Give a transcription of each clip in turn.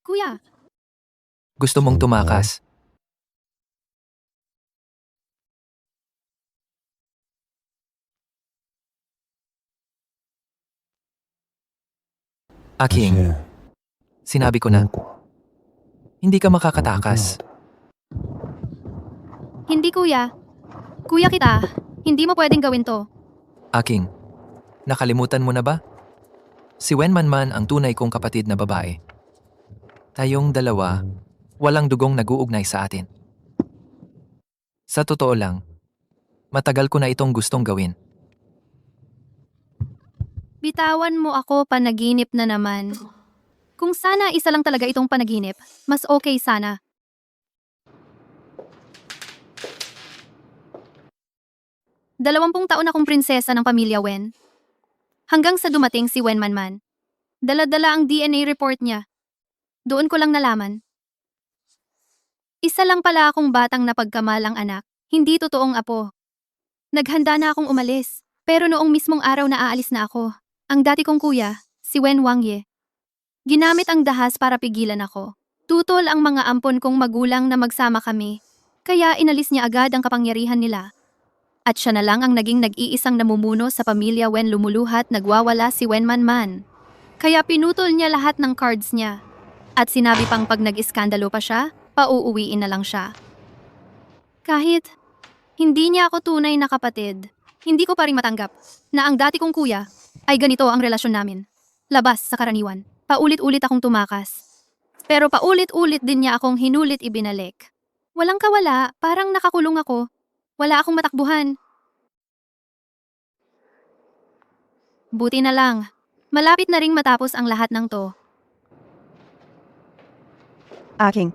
Kuya, Gusto mong tumakas? Aking, sinabi ko na, hindi ka makakatakas. hindi kuya. Kuya kita, hindi mo pwedeng gawin to. Aking, nakalimutan mo na ba? Si Wenmanman ang tunay kong kapatid na babae. Tayong dalawa, walang dugong nag-uugnay sa atin. Sa totoo lang, matagal ko na itong gustong gawin. Bitawan mo ako, panaginip na naman. Kung sana isa lang talaga itong panaginip, mas okay sana. Dalawampung taon akong prinsesa ng pamilya Wen. Hanggang sa dumating si Wen Manman. Dala-dala ang DNA report niya. Doon ko lang nalaman. Isa lang pala akong batang napagkamalang anak, hindi totoong apo. Naghanda na akong umalis, pero noong mismong araw na aalis na ako, ang dati kong kuya, si Wen Wangye, ginamit ang dahas para pigilan ako. Tutol ang mga ampon kong magulang na magsama kami, kaya inalis niya agad ang kapangyarihan nila. At siya na lang ang naging nag-iisang namumuno sa pamilya Wen. Lumuluhat nagwawala si Wen Manman. Kaya pinutol niya lahat ng cards niya. At sinabi pang pag nag-iskandalo pa siya, pauuwiin na lang siya. Kahit hindi niya ako tunay na kapatid, hindi ko pa rin matanggap na ang dati kong kuya ay ganito ang relasyon namin. Labas sa karaniwan. Paulit-ulit akong tumakas. Pero paulit-ulit din niya akong hinulit ibinalik. Walang kawala, parang nakakulong ako. Wala akong matakbuhan. Buti na lang. Malapit na ring matapos ang lahat ng to. Aking,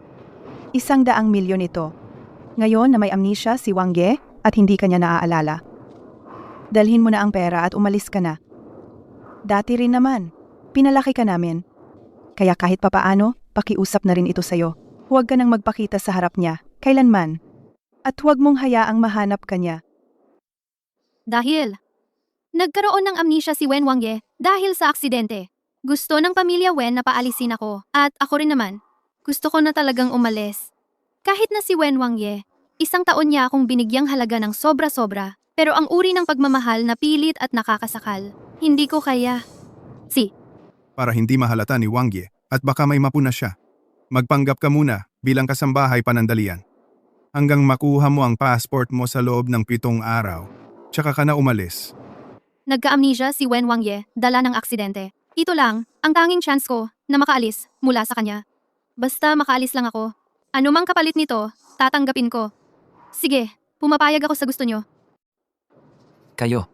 100 milyon ito. Ngayon na may amnesia si Wang Ye at hindi kanya naaalala. Dalhin mo na ang pera at umalis ka na. Dati rin naman, pinalaki ka namin. Kaya kahit papaano, pakiusap na rin ito sa'yo. Huwag ka nang magpakita sa harap niya, kailanman. At huwag mong hayaang mahanap ka niya. Dahil nagkaroon ng amnesia si Wen Wangye dahil sa aksidente. Gusto ng pamilya Wen na paalisin ako at ako rin naman. Gusto ko na talagang umalis. Kahit na si Wen Wangye, 1 taon niya akong binigyang halaga ng sobra-sobra. Pero ang uri ng pagmamahal na pilit at nakakasakal, hindi ko kaya. Para hindi mahalata ni Wang Ye at baka may mapuna siya. Magpanggap ka muna bilang kasambahay panandalian. Hanggang makuha mo ang passport mo sa loob ng 7 araw, tsaka ka na umalis. Nagka-amnesia si Wen Wangye dala ng aksidente. Ito lang, ang tanging chance ko na makaalis mula sa kanya. Basta makaalis lang ako. Anumang kapalit nito, tatanggapin ko. Sige, pumapayag ako sa gusto nyo. Kayo.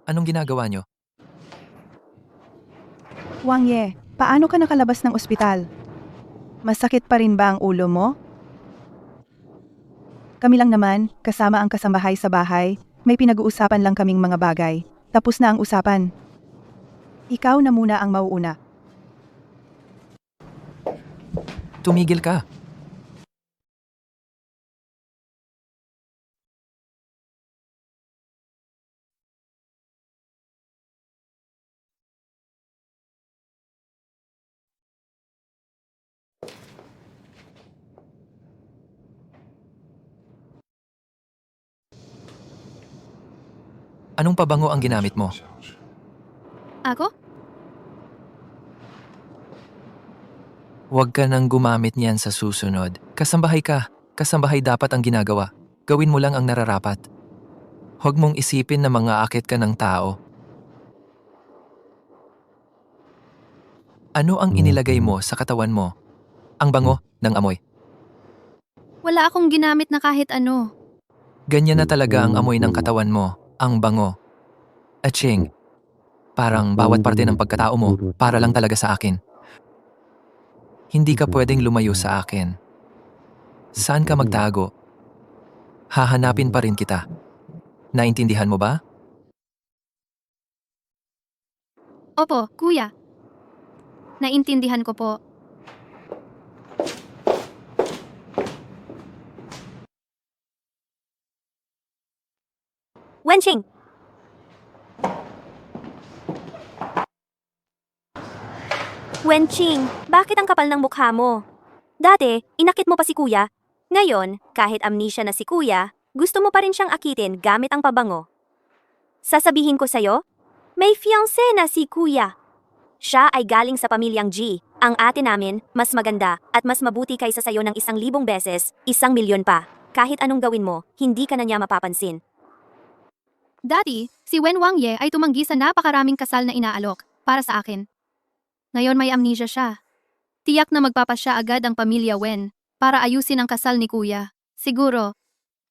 Anong ginagawa nyo? Wang Ye, paano ka nakalabas ng ospital? Masakit pa rin ba ang ulo mo? Kami lang naman, kasama ang kasambahay sa bahay, may pinag-uusapan lang kaming mga bagay. Tapos na ang usapan. Ikaw na muna ang mauuna. Tumigil ka. Anong pabango ang ginamit mo? Ako? Huwag ka nang gumamit niyan sa susunod. Kasambahay ka. Kasambahay dapat ang ginagawa. Gawin mo lang ang nararapat. Huwag mong isipin na mga akit ka ng tao. Ano ang inilagay mo sa katawan mo? Ang bango ng amoy. Wala akong ginamit na kahit ano. Ganyan na talaga ang amoy ng katawan mo. Ang bango. Aching. Parang bawat parte ng pagkatao mo para lang talaga sa akin. Hindi ka pwedeng lumayo sa akin. Saan ka magtago? Hahanapin pa rin kita. Naintindihan mo ba? Opo, kuya. Naintindihan ko po. Wenqing! Wenching, bakit ang kapal ng mukha mo? Dati, inakit mo pa si kuya. Ngayon, kahit amnesia na si kuya, gusto mo pa rin siyang akitin gamit ang pabango. Sasabihin ko sa'yo, may fiancé na si kuya. Siya ay galing sa pamilyang G. Ang ate namin, mas maganda at mas mabuti kaysa sa'yo ng 1,000 beses, 1,000,000 pa. Kahit anong gawin mo, hindi ka na niya mapapansin. Dati, si Wen Wangye ay tumanggi sa napakaraming kasal na inaalok para sa akin. Ngayon may amnesia siya. Tiyak na magpapasya agad ang pamilya Wen para ayusin ang kasal ni kuya. Siguro,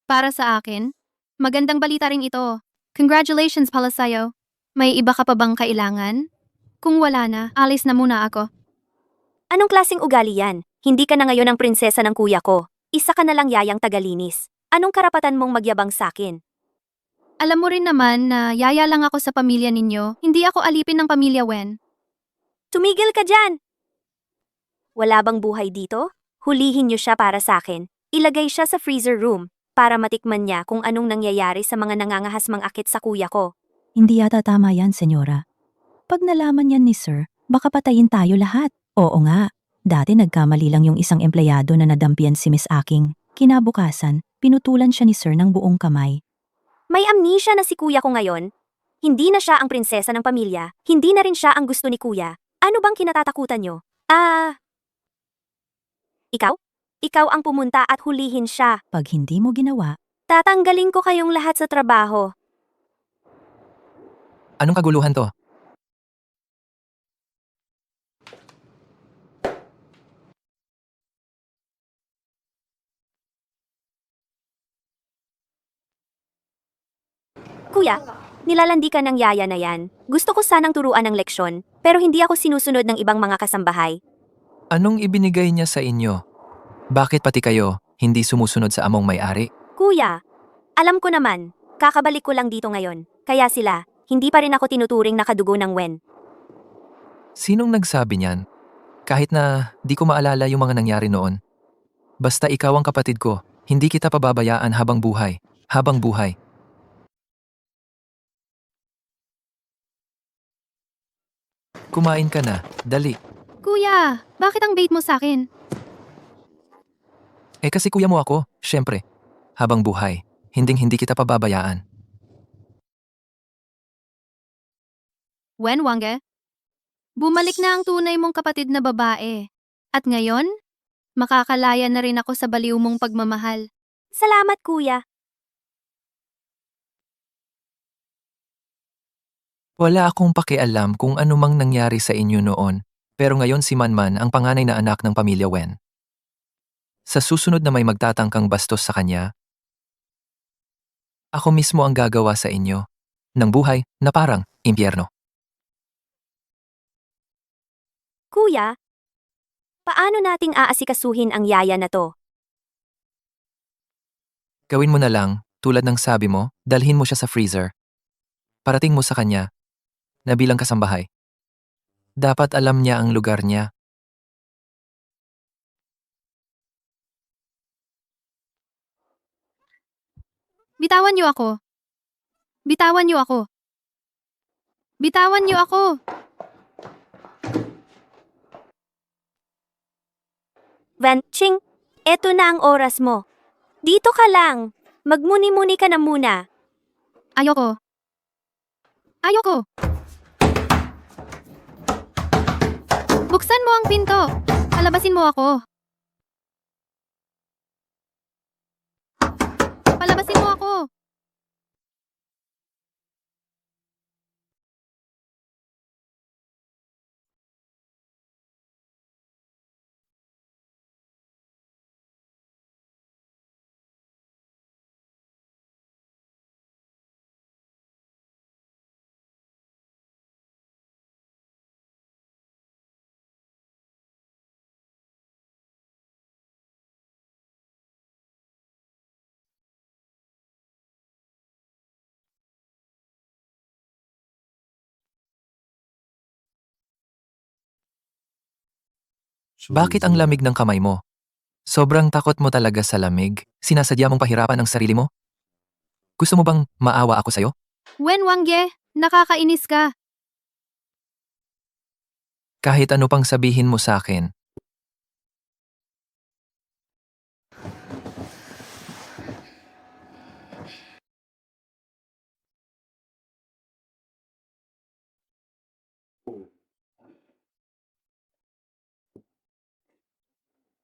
para sa akin, magandang balita rin ito. Congratulations pala sa'yo. May iba ka pa bang kailangan? Kung wala na, alis na muna ako. Anong klaseng ugali yan? Hindi ka na ngayon ang prinsesa ng kuya ko. Isa ka na lang yayang tagalinis. Anong karapatan mong magyabang sakin? Alam mo rin naman na yaya lang ako sa pamilya ninyo. Hindi ako alipin ng pamilya Wen. Tumigil ka dyan! Wala bang buhay dito? Hulihin niyo siya para sa akin. Ilagay siya sa freezer room para matikman niya kung anong nangyayari sa mga nangangahas mang-akit sa kuya ko. Hindi yata tama yan, senyora. Pag nalaman yan ni sir, baka patayin tayo lahat. Oo nga, dati nagkamali lang yung isang empleyado na nadampian si Miss Aking. Kinabukasan, pinutulan siya ni sir ng buong kamay. May amnesia na si kuya ko ngayon. Hindi na siya ang prinsesa ng pamilya. Hindi na rin siya ang gusto ni kuya. Ano bang kinatatakutan niyo? Ikaw? Ikaw ang pumunta at hulihin siya. Pag hindi mo ginawa, Tatanggalin ko kayong lahat sa trabaho. Anong kaguluhan to? Kuya, nilalandi ka ng yaya na yan. Gusto ko sanang turuan ng leksyon, pero hindi ako sinusunod ng ibang mga kasambahay. Anong ibinigay niya sa inyo? Bakit pati kayo hindi sumusunod sa among may-ari? Kuya, alam ko naman, kakabalik ko lang dito ngayon. Kaya sila, hindi pa rin ako tinuturing na kadugo ng Wen. Sinong nagsabi niyan? Kahit na di ko maalala yung mga nangyari noon. Basta ikaw ang kapatid ko, hindi kita pababayaan habang buhay. Habang buhay. Kumain ka na, dali. Kuya, bakit ang bait mo sa akin? Eh kasi kuya mo ako, syempre. Habang buhay, hinding-hindi kita pababayaan. Wen Wangge? Bumalik na ang tunay mong kapatid na babae. At ngayon, makakalaya na rin ako sa baliw mong pagmamahal. Salamat, kuya. Wala akong pakialam kung ano mang nangyari sa inyo noon, pero ngayon si Manman ang panganay na anak ng pamilya Wen. Sa susunod na may magtatangkang bastos sa kanya, ako mismo ang gagawa sa inyo ng buhay na parang impyerno. Kuya, paano nating aasikasuhin ang yaya na to? Gawin mo na lang, tulad ng sabi mo, dalhin mo siya sa freezer. Parating mo sa kanya na bilang kasambahay. Dapat alam niya ang lugar niya. Bitawan niyo ako. Bitawan niyo ako. Bitawan niyo ako. Van Ching, eto na ang oras mo. Dito ka lang. Magmuni-muni ka na muna. Ayoko. Ayoko. Buksan mo ang pinto. Palabasin mo ako. Palabasin mo ako. Bakit ang lamig ng kamay mo? Sobrang takot mo talaga sa lamig? Sinasadya mong pahirapan ang sarili mo? Gusto mo bang maawa ako sa'yo? Wen Wangge, nakakainis ka. Kahit ano pang sabihin mo sa akin.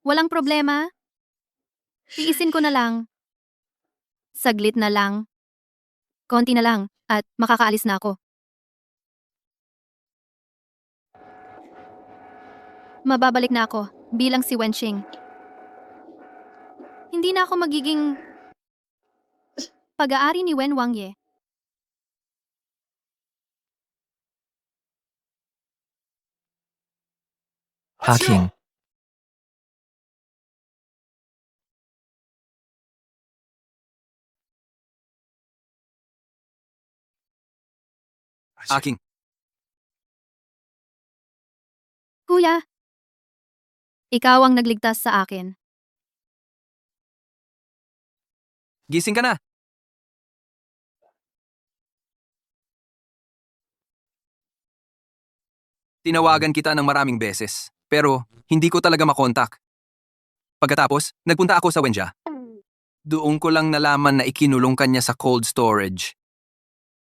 Walang problema. Tiisin ko na lang. Saglit na lang. Konti na lang at makakaalis na ako. Mababalik na ako bilang si Wenxing. Hindi na ako magiging pag-aari ni Wen Wangye. Aking. Aking. Kuya, ikaw ang nagligtas sa akin. Gising ka na. Tinawagan kita ng maraming beses, pero hindi ko talaga makontak. Pagkatapos, nagpunta ako sa Wenja. Doon ko lang nalaman na ikinulong kanya sa cold storage.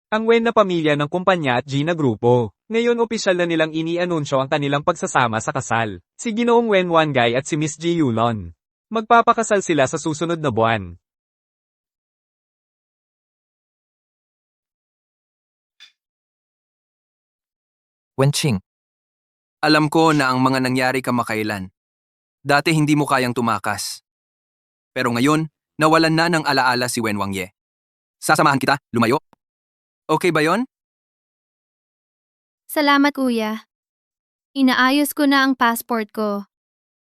Ang Wen na pamilya ng kumpanya at Gina Grupo. Ngayon opisyal na nilang inianunsyo ang kanilang pagsasama sa kasal. Si Ginoong Wen Wangay at si Miss Ji Yulon. Magpapakasal sila sa susunod na buwan. Wenching. Alam ko na ang mga nangyari kamakailan. Dati hindi mo kayang tumakas. Pero ngayon, nawalan na ng alaala si Wen Wangye. Sasamahan kita, lumayo. Okay ba yon? Salamat kuya. Inaayos ko na ang passport ko.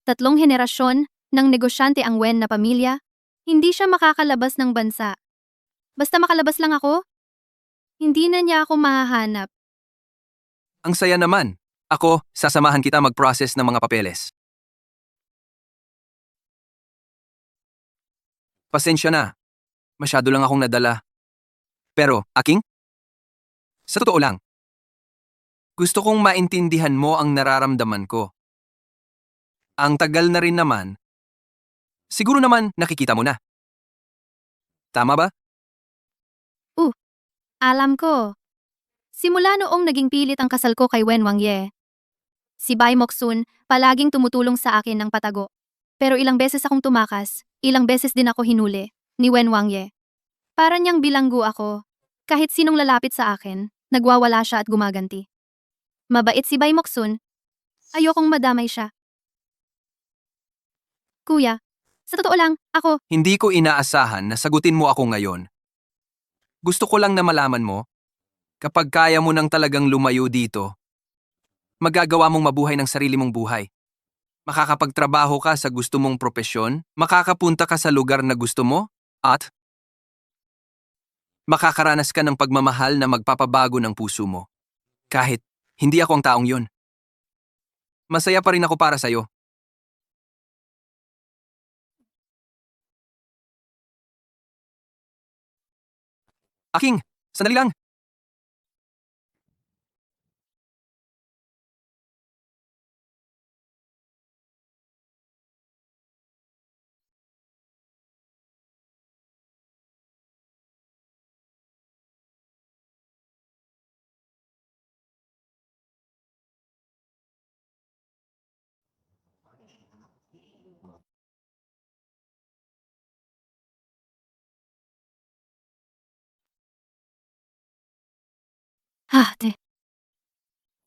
3 henerasyon ng negosyante ang Wen na pamilya. Hindi siya makakalabas ng bansa. Basta makalabas lang ako, hindi na niya ako mahahanap. Ang saya naman. Ako, sasamahan kita mag-process ng mga papeles. Pasensya na. Masyado lang akong nadala. Pero, Aking? Sa totoo lang, gusto kong maintindihan mo ang nararamdaman ko. Ang tagal na rin naman. Siguro naman nakikita mo na. Tama ba? Alam ko. Simula noong naging pilit ang kasal ko kay Wen Wangye. Si Bai Moksun palaging tumutulong sa akin ng patago. Pero ilang beses akong tumakas, ilang beses din ako hinuli ni Wen Wangye. Para niyang bilanggo ako. Kahit sinong lalapit sa akin, nagwawala siya at gumaganti. Mabait si Bai Moksun. Ayokong madamay siya. Kuya, sa totoo lang, ako, Hindi ko inaasahan na sagutin mo ako ngayon. Gusto ko lang na malaman mo, kapag kaya mo nang talagang lumayo dito, magagawa mong mabuhay ng sarili mong buhay. Makakapagtrabaho ka sa gusto mong propesyon, makakapunta ka sa lugar na gusto mo, at makakaranas ka ng pagmamahal na magpapabago ng puso mo. Kahit hindi ako ang taong yun. Masaya pa rin ako para sa'yo. Aking, sandali lang.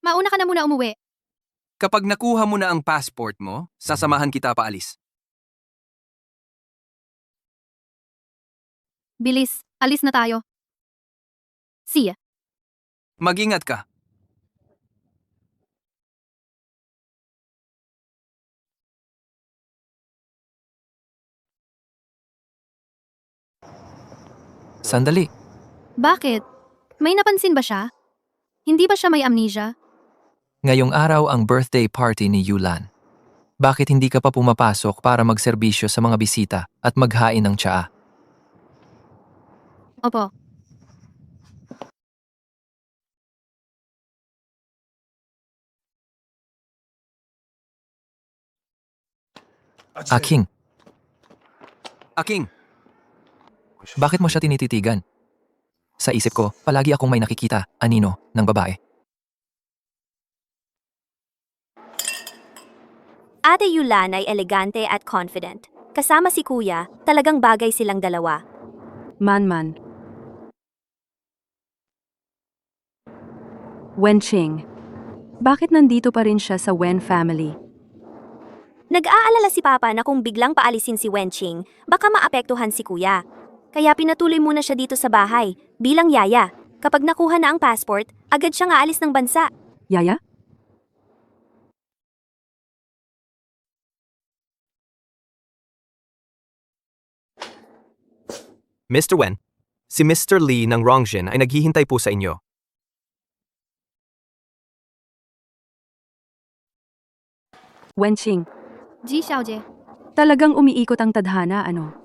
mauna ka na muna umuwi. Kapag nakuha mo na ang passport mo, sasamahan kita paalis. Bilis, alis na tayo. See ya. Mag-ingat ka. Sandali. Bakit? May napansin ba siya? Hindi ba siya may amnesia? Ngayong araw ang birthday party ni Yulan. Bakit hindi ka pa pumapasok para magserbisyo sa mga bisita at maghain ng tsaa? Opo. Aking. Aking! Bakit mo siya tinititigan? Sa isip ko, palagi akong may nakikita, anino, ng babae. Ate Yulan ay elegante at confident. Kasama si kuya, talagang bagay silang dalawa. Manman. Wenqing. Bakit nandito pa rin siya sa Wen family? Nag-aalala si Papa na kung biglang paalisin si Wenqing, baka maapektuhan si kuya. Kaya pinatuloy muna siya dito sa bahay, bilang yaya. Kapag nakuha na ang passport, agad siyang aalis ng bansa. Yaya? Mr. Wen, si Mr. Lee ng Rongjin ay naghihintay po sa inyo. Wenqing. Ji Xiaojie. Talagang umiikot ang tadhana, ano?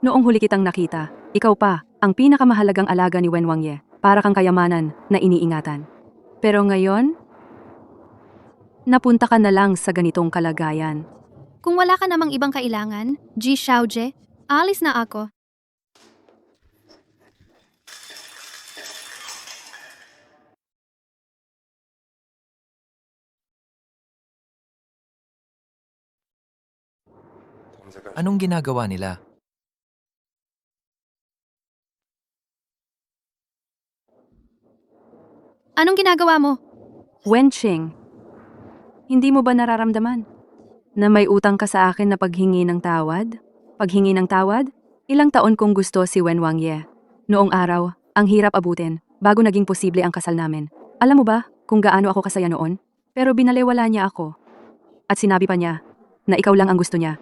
Noong huli kitang nakita, ikaw pa, ang pinakamahalagang alaga ni Wen Wangye, para kang kayamanan na iniingatan. Pero ngayon, napunta ka na lang sa ganitong kalagayan. Kung wala ka namang ibang kailangan, Ji Xiaojie, alis na ako. Anong ginagawa nila? Anong ginagawa mo? Wenqing, hindi mo ba nararamdaman na may utang ka sa akin na paghingi ng tawad? Paghingi ng tawad? Ilang taon kong gusto si Wen Wangye. Noong araw, ang hirap abutin bago naging posible ang kasal namin. Alam mo ba kung gaano ako kasaya noon? Pero binalewala niya ako. At sinabi pa niya na ikaw lang ang gusto niya.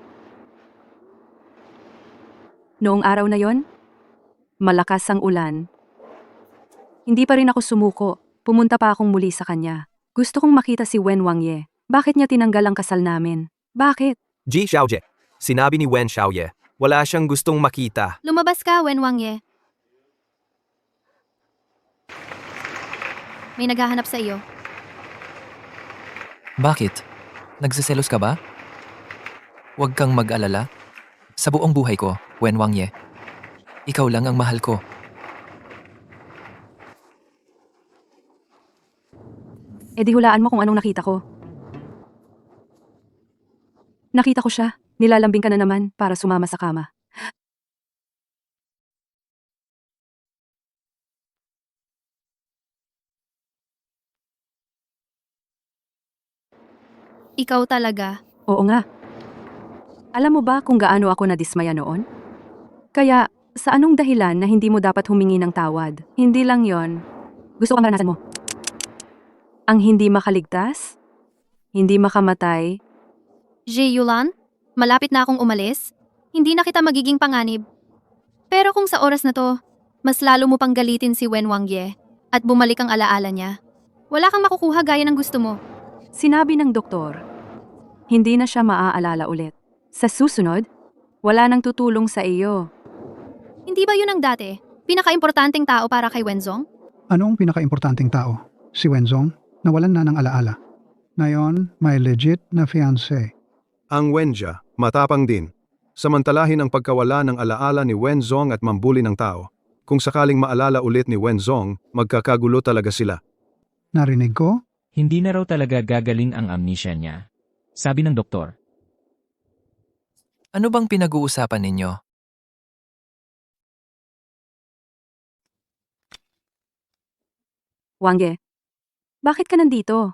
Noong araw na yon, malakas ang ulan. Hindi pa rin ako sumuko. Pumunta pa akong muli sa kanya. Gusto kong makita si Wen Wangye. Bakit niya tinanggal ang kasal namin? Bakit? Ji Xiaojie, sinabi ni Wen Xiaoye, wala siyang gustong makita. Lumabas ka, Wen Wangye. May naghahanap sa iyo. Bakit? Nagsiselos ka ba? Huwag kang mag-alala. Sa buong buhay ko, Wen Wangye, ikaw lang ang mahal ko. E di hulaan mo kung anong nakita ko. Nakita ko siya. Nilalambing ka na naman para sumama sa kama. Ikaw talaga. Oo nga. Alam mo ba kung gaano ako nadismaya noon? Kaya, sa anong dahilan na hindi mo dapat humingi ng tawad? Hindi lang yon. Gusto kang maranasan mo. Ang hindi makaligtas? Hindi makamatay? Ji Yulan, malapit na akong umalis. Hindi na kita magiging panganib. Pero kung sa oras na to, mas lalo mo pang galitin si Wen Wangye at bumalik ang alaala niya, wala kang makukuha gaya ng gusto mo. Sinabi ng doktor, hindi na siya maaalala ulit. Sa susunod, wala nang tutulong sa iyo. Hindi ba yun ang dati? Pinaka-importanting tao para kay Wenzong? Anong pinaka-importanting tao? Si Wenzong, nawalan na ng alaala. Ngayon, may legit na fiancé. Ang Wenjia, matapang din. Samantalahin ang pagkawala ng alaala ni Wenzong at mambuli ng tao. Kung sakaling maalala ulit ni Wenzong, magkakagulo talaga sila. Narinig ko? Hindi na raw talaga gagaling ang amnesia niya. Sabi ng doktor. Ano bang pinag-uusapan ninyo? Wangge, bakit ka nandito?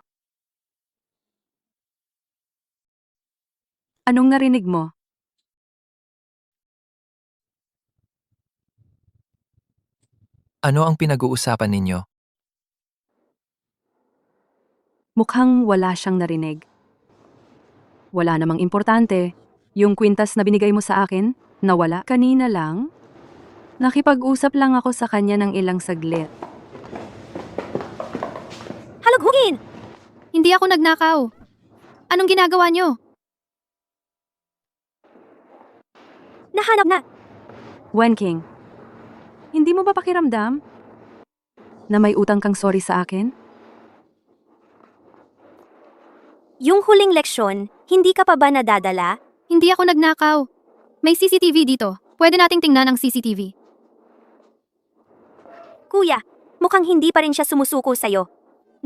Anong narinig mo? Ano ang pinag-uusapan ninyo? Mukhang wala siyang narinig. Wala namang importante. Yung kwintas na binigay mo sa akin, nawala. Kanina lang, nakipag-usap lang ako sa kanya ng ilang saglit. Halughugin! Hindi ako nagnakaw. Anong ginagawa niyo? Nahanap na! Wenqing, hindi mo ba pakiramdam na may utang kang sorry sa akin? Yung huling leksyon, hindi ka pa ba nadadala? Hindi ako nagnakaw. May CCTV dito. Pwede nating tingnan ang CCTV. Kuya, mukhang hindi pa rin siya sumusuko sa'yo.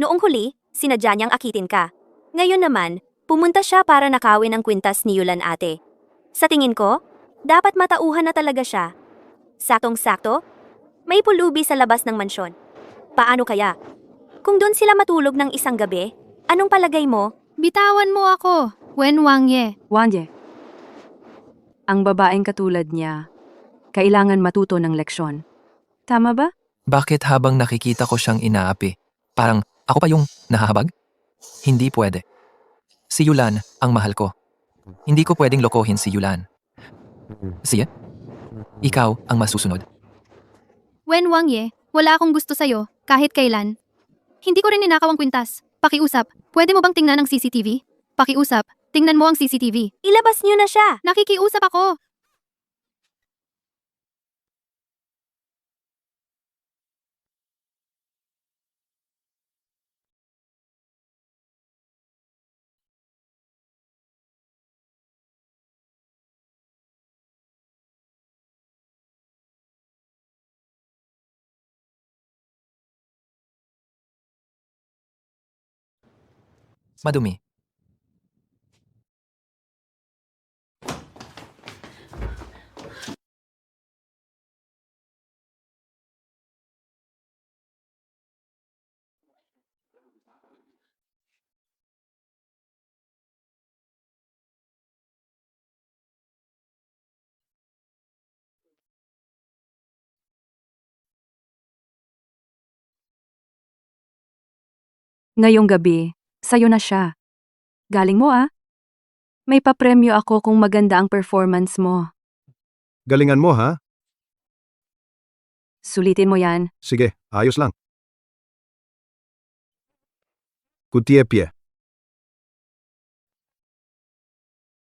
Noong huli, sinadya niyang akitin ka. Ngayon naman, pumunta siya para nakawin ang kwintas ni Yulan ate. Sa tingin ko, dapat matauhan na talaga siya. Saktong-sakto, may pulubi sa labas ng mansyon. Paano kaya? Kung doon sila matulog ng isang gabi, anong palagay mo? Bitawan mo ako, Wen Wangye. Wangye. Ang babaeng katulad niya, kailangan matuto ng leksyon. Tama ba? Bakit habang nakikita ko siyang inaapi? Parang ako pa yung nahahabag? Hindi pwede. Si Yulan ang mahal ko. Hindi ko pwedeng lokohin si Yulan. Siya? Ikaw ang masusunod. Wen Wangye, wala akong gusto sa'yo, kahit kailan. Hindi ko rin ninakaw ang kwintas. Pakiusap, pwede mo bang tingnan ang CCTV? Pakiusap, tingnan mo ang CCTV. Ilabas niyo na siya! Nakikiusap ako. Madumi. Ngayong gabi, sa'yo na siya. Galing mo ah. May papremyo ako kung maganda ang performance mo. Galingan mo ha? Sulitin mo yan. Sige, ayos lang. Kutie-pie.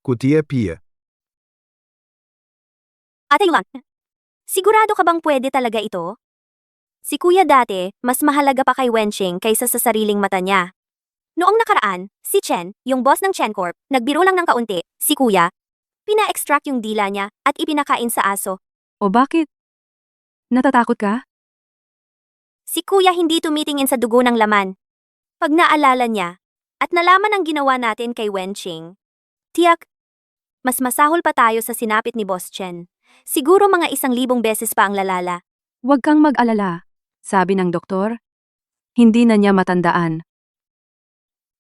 Kutie-pie. Ate Yuan, sigurado ka bang pwede talaga ito? Si kuya dati, mas mahalaga pa kay Wenching kaysa sa sariling mata niya. Noong nakaraan, si Chen, yung boss ng Chen Corp, nagbiro lang ng kaunti, si kuya, pina-extract yung dila niya at ipinakain sa aso. O bakit? Natatakot ka? Si kuya hindi tumitingin sa dugo ng laman. Pag naalala niya, at nalaman ang ginawa natin kay Wenching, tiyak, mas masahol pa tayo sa sinapit ni Boss Chen. Siguro mga 1,000 beses pa ang lalala. Huwag kang mag-alala. Sabi ng doktor, hindi na niya matandaan.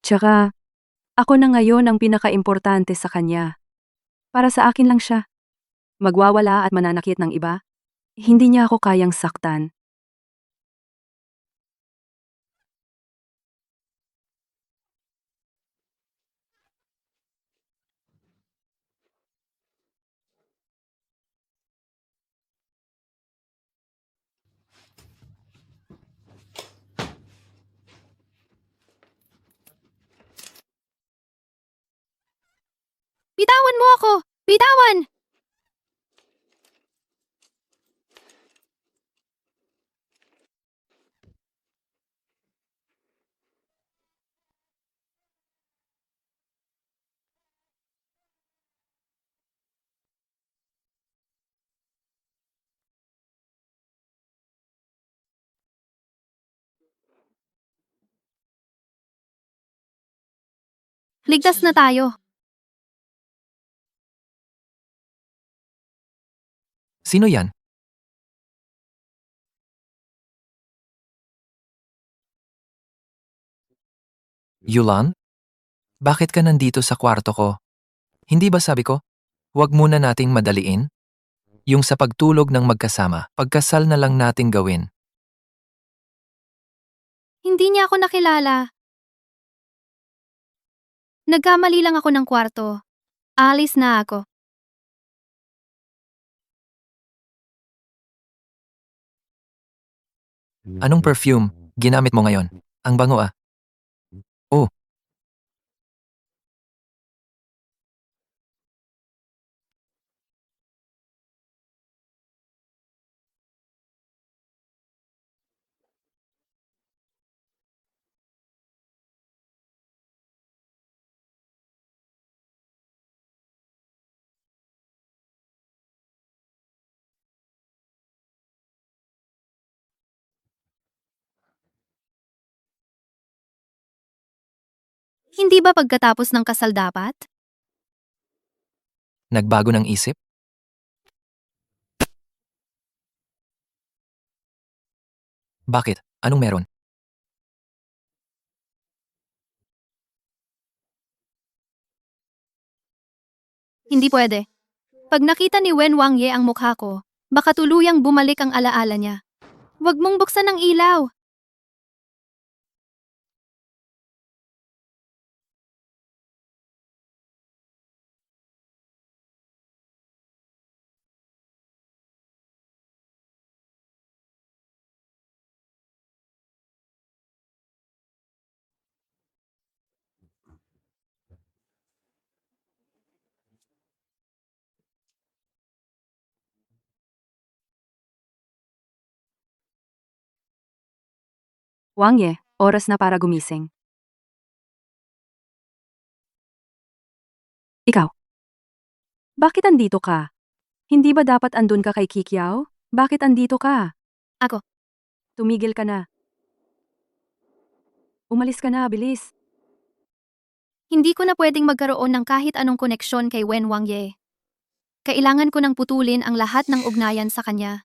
Tsaka, ako na ngayon ang pinaka-importante sa kanya. Para sa akin lang siya. Magwawala at mananakit ng iba, hindi niya ako kayang saktan. Bitawan mo ako! Bitawan! Ligtas na tayo. Sino yan? Yulan? Bakit ka nandito sa kwarto ko? Hindi ba sabi ko, huwag muna nating madaliin? Yung sa pagtulog ng magkasama, pagkasal na lang nating gawin. Hindi niya ako nakilala. Nagkamali lang ako ng kwarto. Alis na ako. Anong perfume ginamit mo ngayon? Ang bango ah. Oh, Hindi ba pagkatapos ng kasal dapat? Nagbago ng isip? Bakit? Anong meron? Hindi pwede. Pag nakita ni Wen Wangye ang mukha ko, baka tuluyang bumalik ang alaala niya. Huwag mong buksan ang ilaw. Wangye, oras na para gumising. Ikaw. Bakit andito ka? Hindi ba dapat andun ka kay Kikiao? Bakit andito ka? Ako. Tumigil ka na. Umalis ka na, bilis. Hindi ko na pwedeng magkaroon ng kahit anong koneksyon kay Wen Wangye. Kailangan ko nang putulin ang lahat ng ugnayan sa kanya.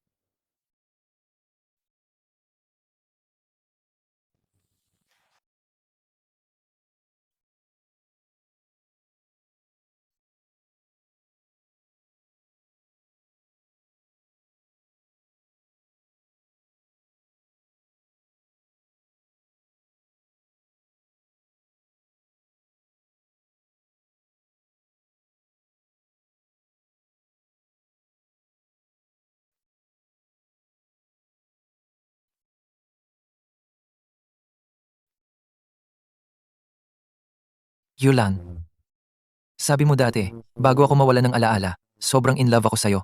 Yulan. Sabi mo dati, bago ako mawala ng alaala, sobrang in love ako sa'yo.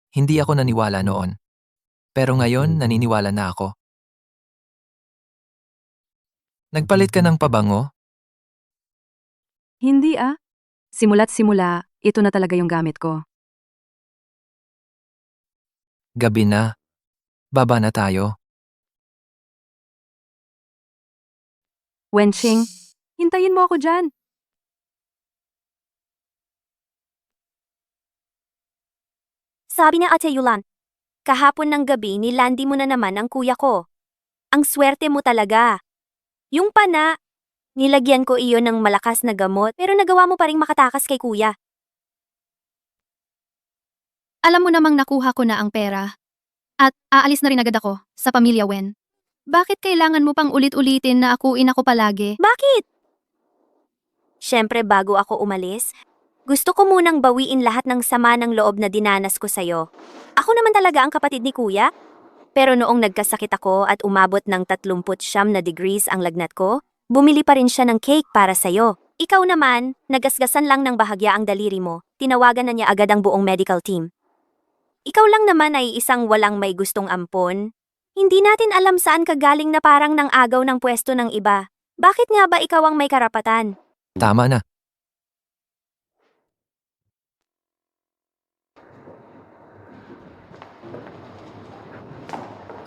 Hindi ako naniwala noon. Pero ngayon, naniniwala na ako. Nagpalit ka ng pabango? Hindi ah. Simula't simula, ito na talaga yung gamit ko. Gabi na. Baba na tayo. Wenching, hintayin mo ako dyan. Sabi ni Ate Yulan, kahapon ng gabi nilandi mo na naman ang kuya ko. Ang swerte mo talaga. Yung pana, nilagyan ko iyon ng malakas na gamot pero nagawa mo pa ring makatakas kay kuya. Alam mo namang nakuha ko na ang pera. At aalis na rin agad ako sa pamilya Wen. Bakit kailangan mo pang ulit-ulitin na akuin ako palagi? Bakit? Siyempre bago ako umalis, gusto ko munang bawiin lahat ng sama ng loob na dinanas ko sa'yo. Ako naman talaga ang kapatid ni kuya. Pero noong nagkasakit ako at umabot ng 39 na degrees ang lagnat ko, bumili pa rin siya ng cake para sa'yo. Ikaw naman, nagasgasan lang ng bahagya ang daliri mo, tinawagan na niya agad ang buong medical team. Ikaw lang naman ay isang walang may gustong ampon. Hindi natin alam saan ka galing na parang nang agaw ng pwesto ng iba. Bakit nga ba ikaw ang may karapatan? Tama na.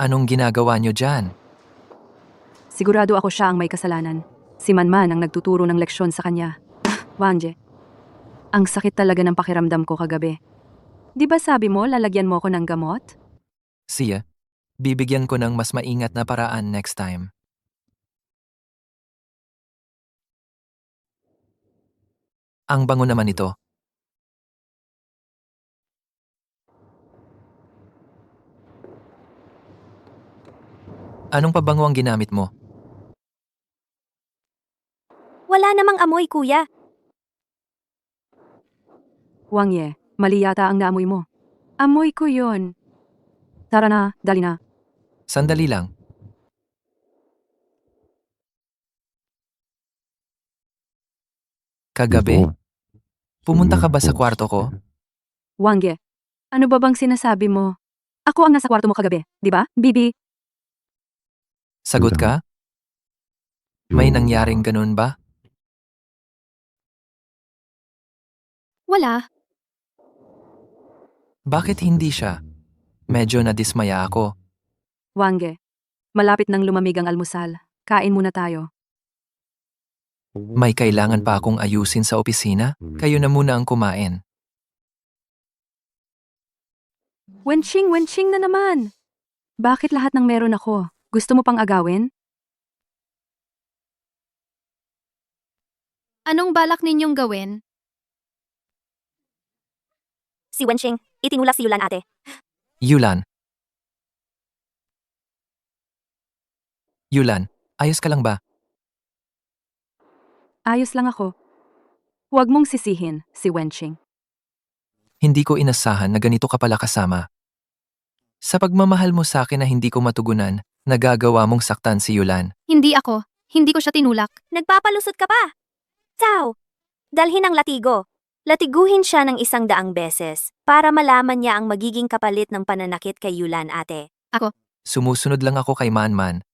Anong ginagawa niyo dyan? Sigurado ako siya ang may kasalanan. Si Manman ang nagtuturo ng leksyon sa kanya. Wangje, ang sakit talaga ng pakiramdam ko kagabi. Di ba sabi mo lalagyan mo ko ng gamot? Siya, bibigyan ko ng mas maingat na paraan next time. Ang bango naman ito. Anong pabango ang ginamit mo? Wala namang amoy kuya. Wangye, mali yata ang naamoy mo. Amoy ko yon. Tara na, dali na. Sandali lang. Kagabi? Pumunta ka ba sa kwarto ko? Wangye, ano ba bang sinasabi mo? Ako ang nasa kwarto mo kagabi, di ba, Bibi? Sagot ka? May nangyaring ganun ba? Wala. Bakit hindi siya? Medyo nadismaya ako. Wangge, malapit nang lumamig ang almusal. Kain muna tayo. May kailangan pa akong ayusin sa opisina? Kayo na muna ang kumain. Wenching na naman! Bakit lahat ng meron ako? Gusto mo pang agawin? Anong balak ninyong gawin? Si Wenching, itinulak si Yulan ate. Yulan. Yulan, ayos ka lang ba? Ayos lang ako. Huwag mong sisihin, si Wenching. Hindi ko inasahan na ganito ka pala kasama. Sa pagmamahal mo sa akin na hindi ko matugunan, nagagawa mong saktan si Yulan. Hindi ako. Hindi ko siya tinulak. Nagpapalusot ka pa! Tao! Dalhin ang latigo. Latiguhin siya ng 100 beses para malaman niya ang magiging kapalit ng pananakit kay Yulan ate. Sumusunod lang ako kay Manman.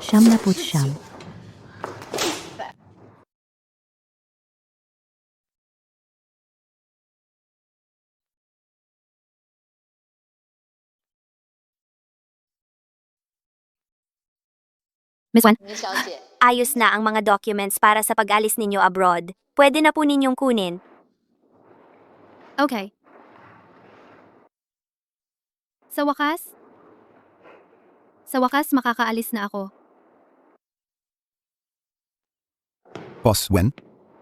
Siyam na put siyam. Miss Wan, Ayos na ang mga documents para sa pag-alis ninyo abroad. Pwede na po ninyong kunin. okay. Sa wakas makakaalis na ako. Boss Wen,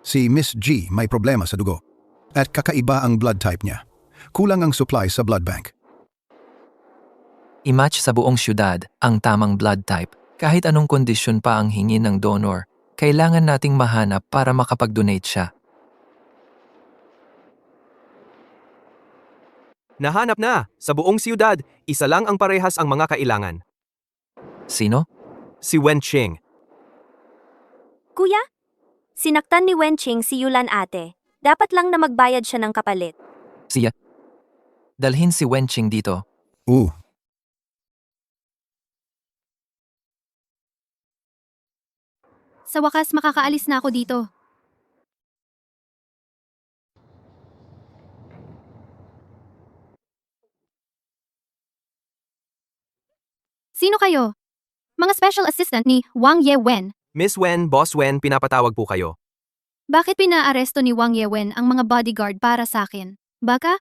si Miss G may problema sa dugo. At kakaiba ang blood type niya. Kulang ang supply sa blood bank. I-match sa buong syudad ang tamang blood type. Kahit anong kondisyon pa ang hingi ng donor, kailangan nating mahanap para makapag-donate siya. Nahanap na! Sa buong siyudad, isa lang ang parehas ang mga kailangan. Sino? Si Wenching. Kuya? Sinaktan ni Wenching si Yulan ate. Dapat lang na magbayad siya ng kapalit. Siya. Dalhin si Wenching dito. Sa wakas makakaalis na ako dito. Sino kayo? Mga special assistant ni Wang Ye-wen. Miss Wen, Boss Wen, pinapatawag po kayo. Bakit pinaaresto ni Wang Ye-wen ang mga bodyguard para sa akin? Baka?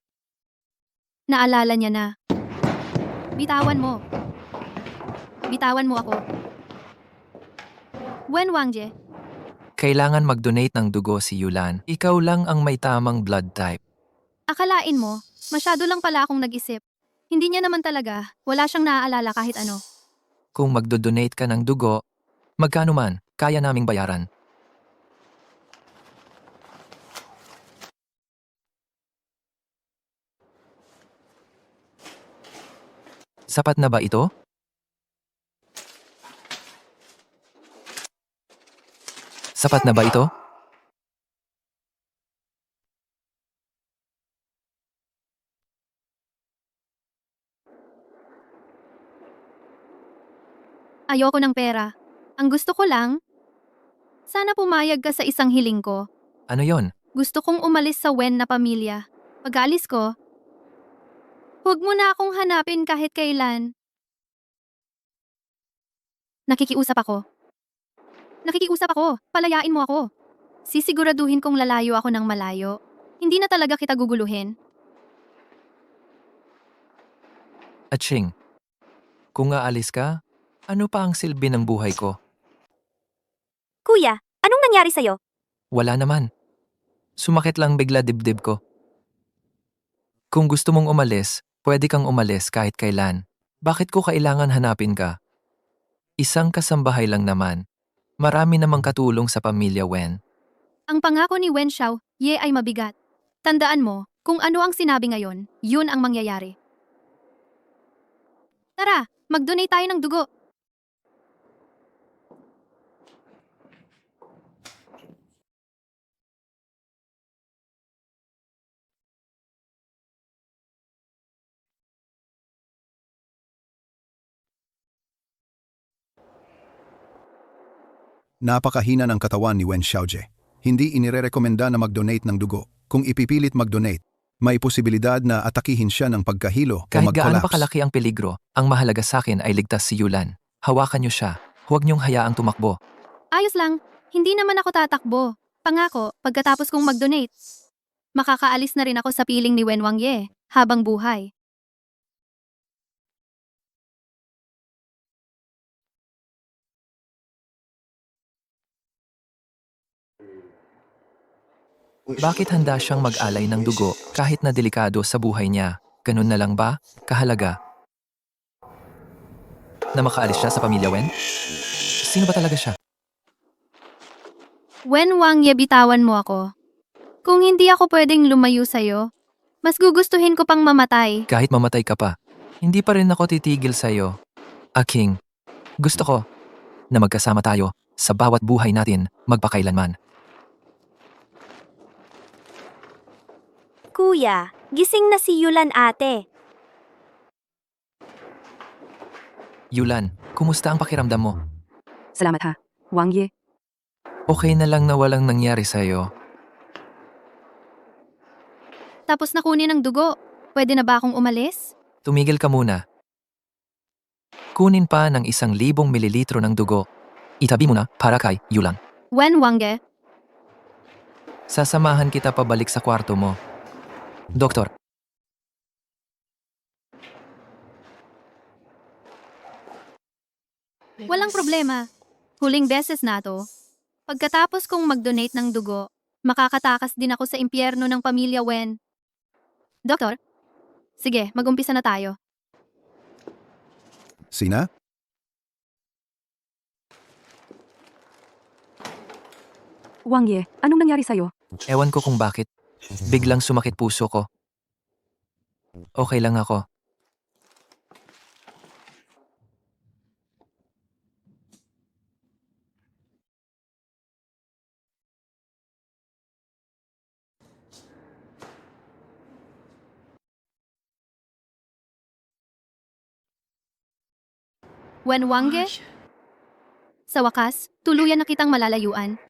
Naalala niya na. Bitawan mo. Bitawan mo ako. Wen Wangje, Kailangan mag-donate ng dugo si Yulan. Ikaw lang ang may tamang blood type. akalain mo, masyado lang pala akong nag-isip. Hindi niya naman talaga, wala siyang naaalala kahit ano. Kung magdo-donate ka ng dugo, magkano man, kaya naming bayaran. Sapat na ba ito? Sapat na ba ito? Ayoko ng pera. Ang gusto ko lang, sana pumayag ka sa isang hiling ko. Ano yon? Gusto kong umalis sa Wen na pamilya. Pag-alis ko, huwag mo na akong hanapin kahit kailan. Nakikiusap ako. Palayain mo ako. Sisiguraduhin kong lalayo ako ng malayo. Hindi na talaga kita guguluhin. Aching, kung aalis ka, ano pa ang silbi ng buhay ko? Kuya, anong nangyari sa'yo? Wala naman. Sumakit lang bigla dibdib ko. Kung gusto mong umalis, pwede kang umalis kahit kailan. Bakit ko kailangan hanapin ka? Isang kasambahay lang naman. Marami namang katulong sa pamilya Wen. Ang pangako ni Wen Xiao, Ye ay mabigat. Tandaan mo, Kung ano ang sinabi ngayon, yun ang mangyayari. Tara, mag-donate tayo ng dugo. Napakahina ng katawan ni Wen Xiaojie. Hindi inirerekomenda na mag-donate ng dugo. Kung ipipilit mag-donate, may posibilidad na atakihin siya ng pagkahilo o Kahit gaano mag-collapse. pa kalaki ang peligro, ang mahalaga sa akin ay ligtas si Yulan. Hawakan niyo siya. Huwag niyong hayaang tumakbo. Ayos lang, hindi naman ako tatakbo. Pangako, pagkatapos kong mag-donate. Makakaalis na rin ako sa piling ni Wen Wangye habang buhay. Bakit handa siyang mag-alay ng dugo kahit na delikado sa buhay niya? Ganun na lang ba? Kahalaga. Na makaalis siya sa pamilya Wen? Sino ba talaga siya? Wen Wangye, bitawan mo ako. Kung hindi ako pwedeng lumayo sa'yo, mas gugustuhin ko pang mamatay. Kahit mamatay ka pa, hindi pa rin ako titigil sa'yo. Aking, gusto ko na magkasama tayo sa bawat buhay natin magpakailanman. Kuya, gising na si Yulan ate. Yulan, kumusta ang pakiramdam mo? Salamat ha, Wangye. Okay na lang na walang nangyari sa'yo. Tapos na kunin ang dugo. Pwede na ba akong umalis? Tumigil ka muna. Kunin pa ng 1,000 mililitro ng dugo. Itabi mo na para kay Yulan. Wen Wangge, Sasamahan kita pabalik sa kwarto mo. Doktor, walang problema. Huling beses na to. Pagkatapos kong mag-donate ng dugo, makakatakas din ako sa impyerno ng pamilya Wen. Doktor? Sige, mag-umpisa na tayo. Sina? Wangye, anong nangyari sa'yo? ewan ko kung bakit. Biglang sumakit puso ko. Okay lang ako. Wen Wangge? Sa wakas, tuluyan na kitang malalayuan.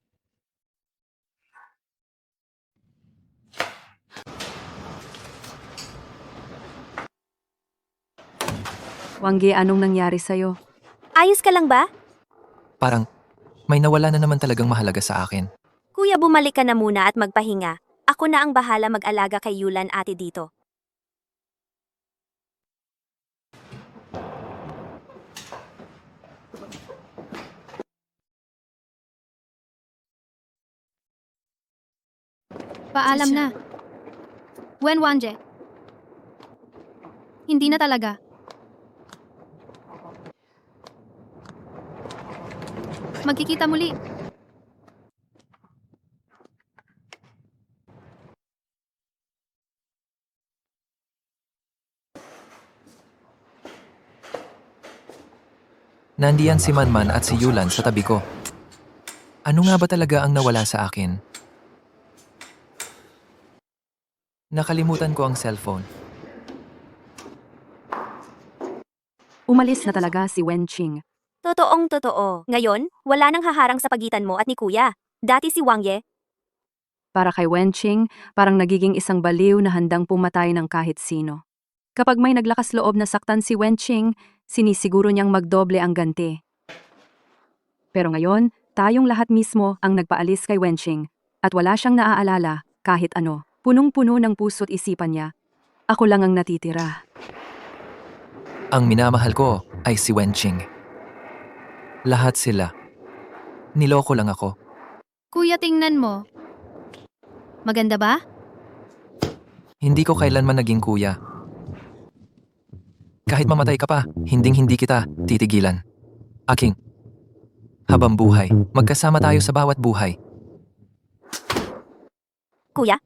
Wangye, anong nangyari sa'yo? Ayos ka lang ba? Parang may nawala na naman talagang mahalaga sa akin. Kuya, bumalik ka na muna at magpahinga. Ako na ang bahala mag-alaga kay Yulan ate dito. Paalam na. Wen Wangge. Hindi na talaga. Magkikita muli. Nandiyan si Manman at si Yulan sa tabi ko. Ano nga ba talaga ang nawala sa akin? Nakalimutan ko ang cellphone. Umalis na talaga si Wen Qing. Totoong totoo. Ngayon, wala nang haharang sa pagitan mo at ni kuya. Dati si Wangye. Para kay Wen Qing, parang nagiging isang baliw na handang pumatay ng kahit sino. Kapag may naglakas loob na saktan si Wen Qing, sinisiguro niyang magdoble ang ganti. Pero ngayon, tayong lahat mismo ang nagpaalis kay Wen Qing at wala siyang naaalala kahit ano. Punong-puno ng puso't isipan niya. Ako lang ang natitira. Ang minamahal ko ay si Wen Qing. Lahat sila. Niloko lang ako. Kuya, tingnan mo. Maganda ba? Hindi ko kailanman naging kuya. Kahit mamatay ka pa, hinding-hindi kita titigilan. Aking, habang buhay, magkasama tayo sa bawat buhay. Kuya,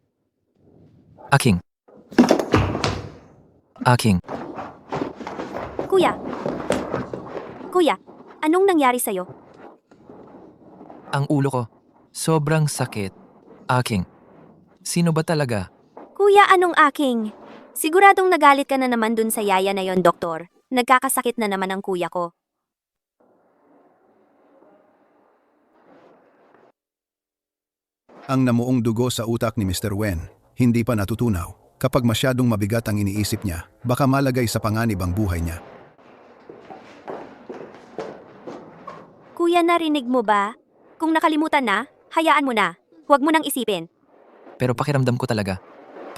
Aking, Aking, Kuya. Kuya, anong nangyari sa'yo? ang ulo ko. Sobrang sakit. Aking, sino ba talaga? Kuya, anong aking? Siguradong nagalit ka na naman dun sa yaya na yon, doktor. Nagkakasakit na naman ang kuya ko. Ang namuong dugo sa utak ni Mr. Wen, hindi pa natutunaw. Kapag masyadong mabigat ang iniisip niya, baka malagay sa panganib ang buhay niya. Kuya, narinig mo ba? Kung nakalimutan na, hayaan mo na. Huwag mo nang isipin. Pero pakiramdam ko talaga.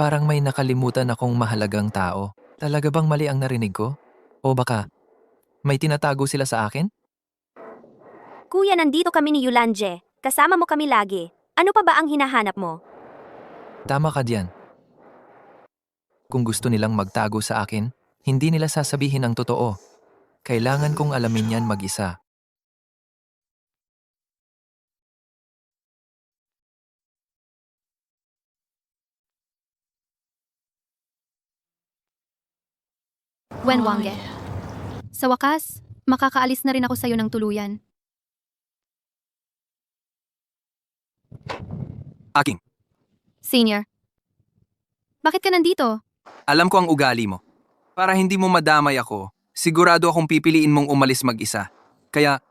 Parang may nakalimutan akong mahalagang tao. Talaga bang mali ang narinig ko? O baka, may tinatago sila sa akin? Kuya, nandito kami ni Yulanje. Kasama mo kami lagi. Ano pa ba ang hinahanap mo? Tama ka diyan. Kung gusto nilang magtago sa akin, hindi nila sasabihin ang totoo. Kailangan kong alamin yan mag-isa. Wen Wangge. Sa wakas, makakaalis na rin ako sa'yo ng tuluyan. Aking, Senior. Bakit ka nandito? alam ko ang ugali mo. Para hindi mo madamay ako, sigurado akong pipiliin mong umalis mag-isa. Kaya,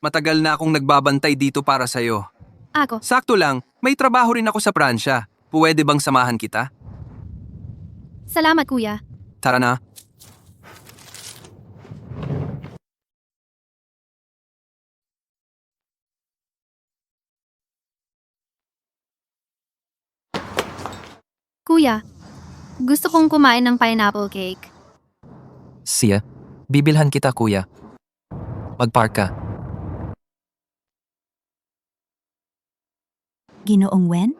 matagal na akong nagbabantay dito para sa'yo. Ako. Sakto lang, may trabaho rin ako sa Pransya. Pwede bang samahan kita? Salamat, kuya. Tara na. Kuya, gusto kong kumain ng pineapple cake. Siya, bibilhan kita kuya. Mag-park ka. Ginoong Wen?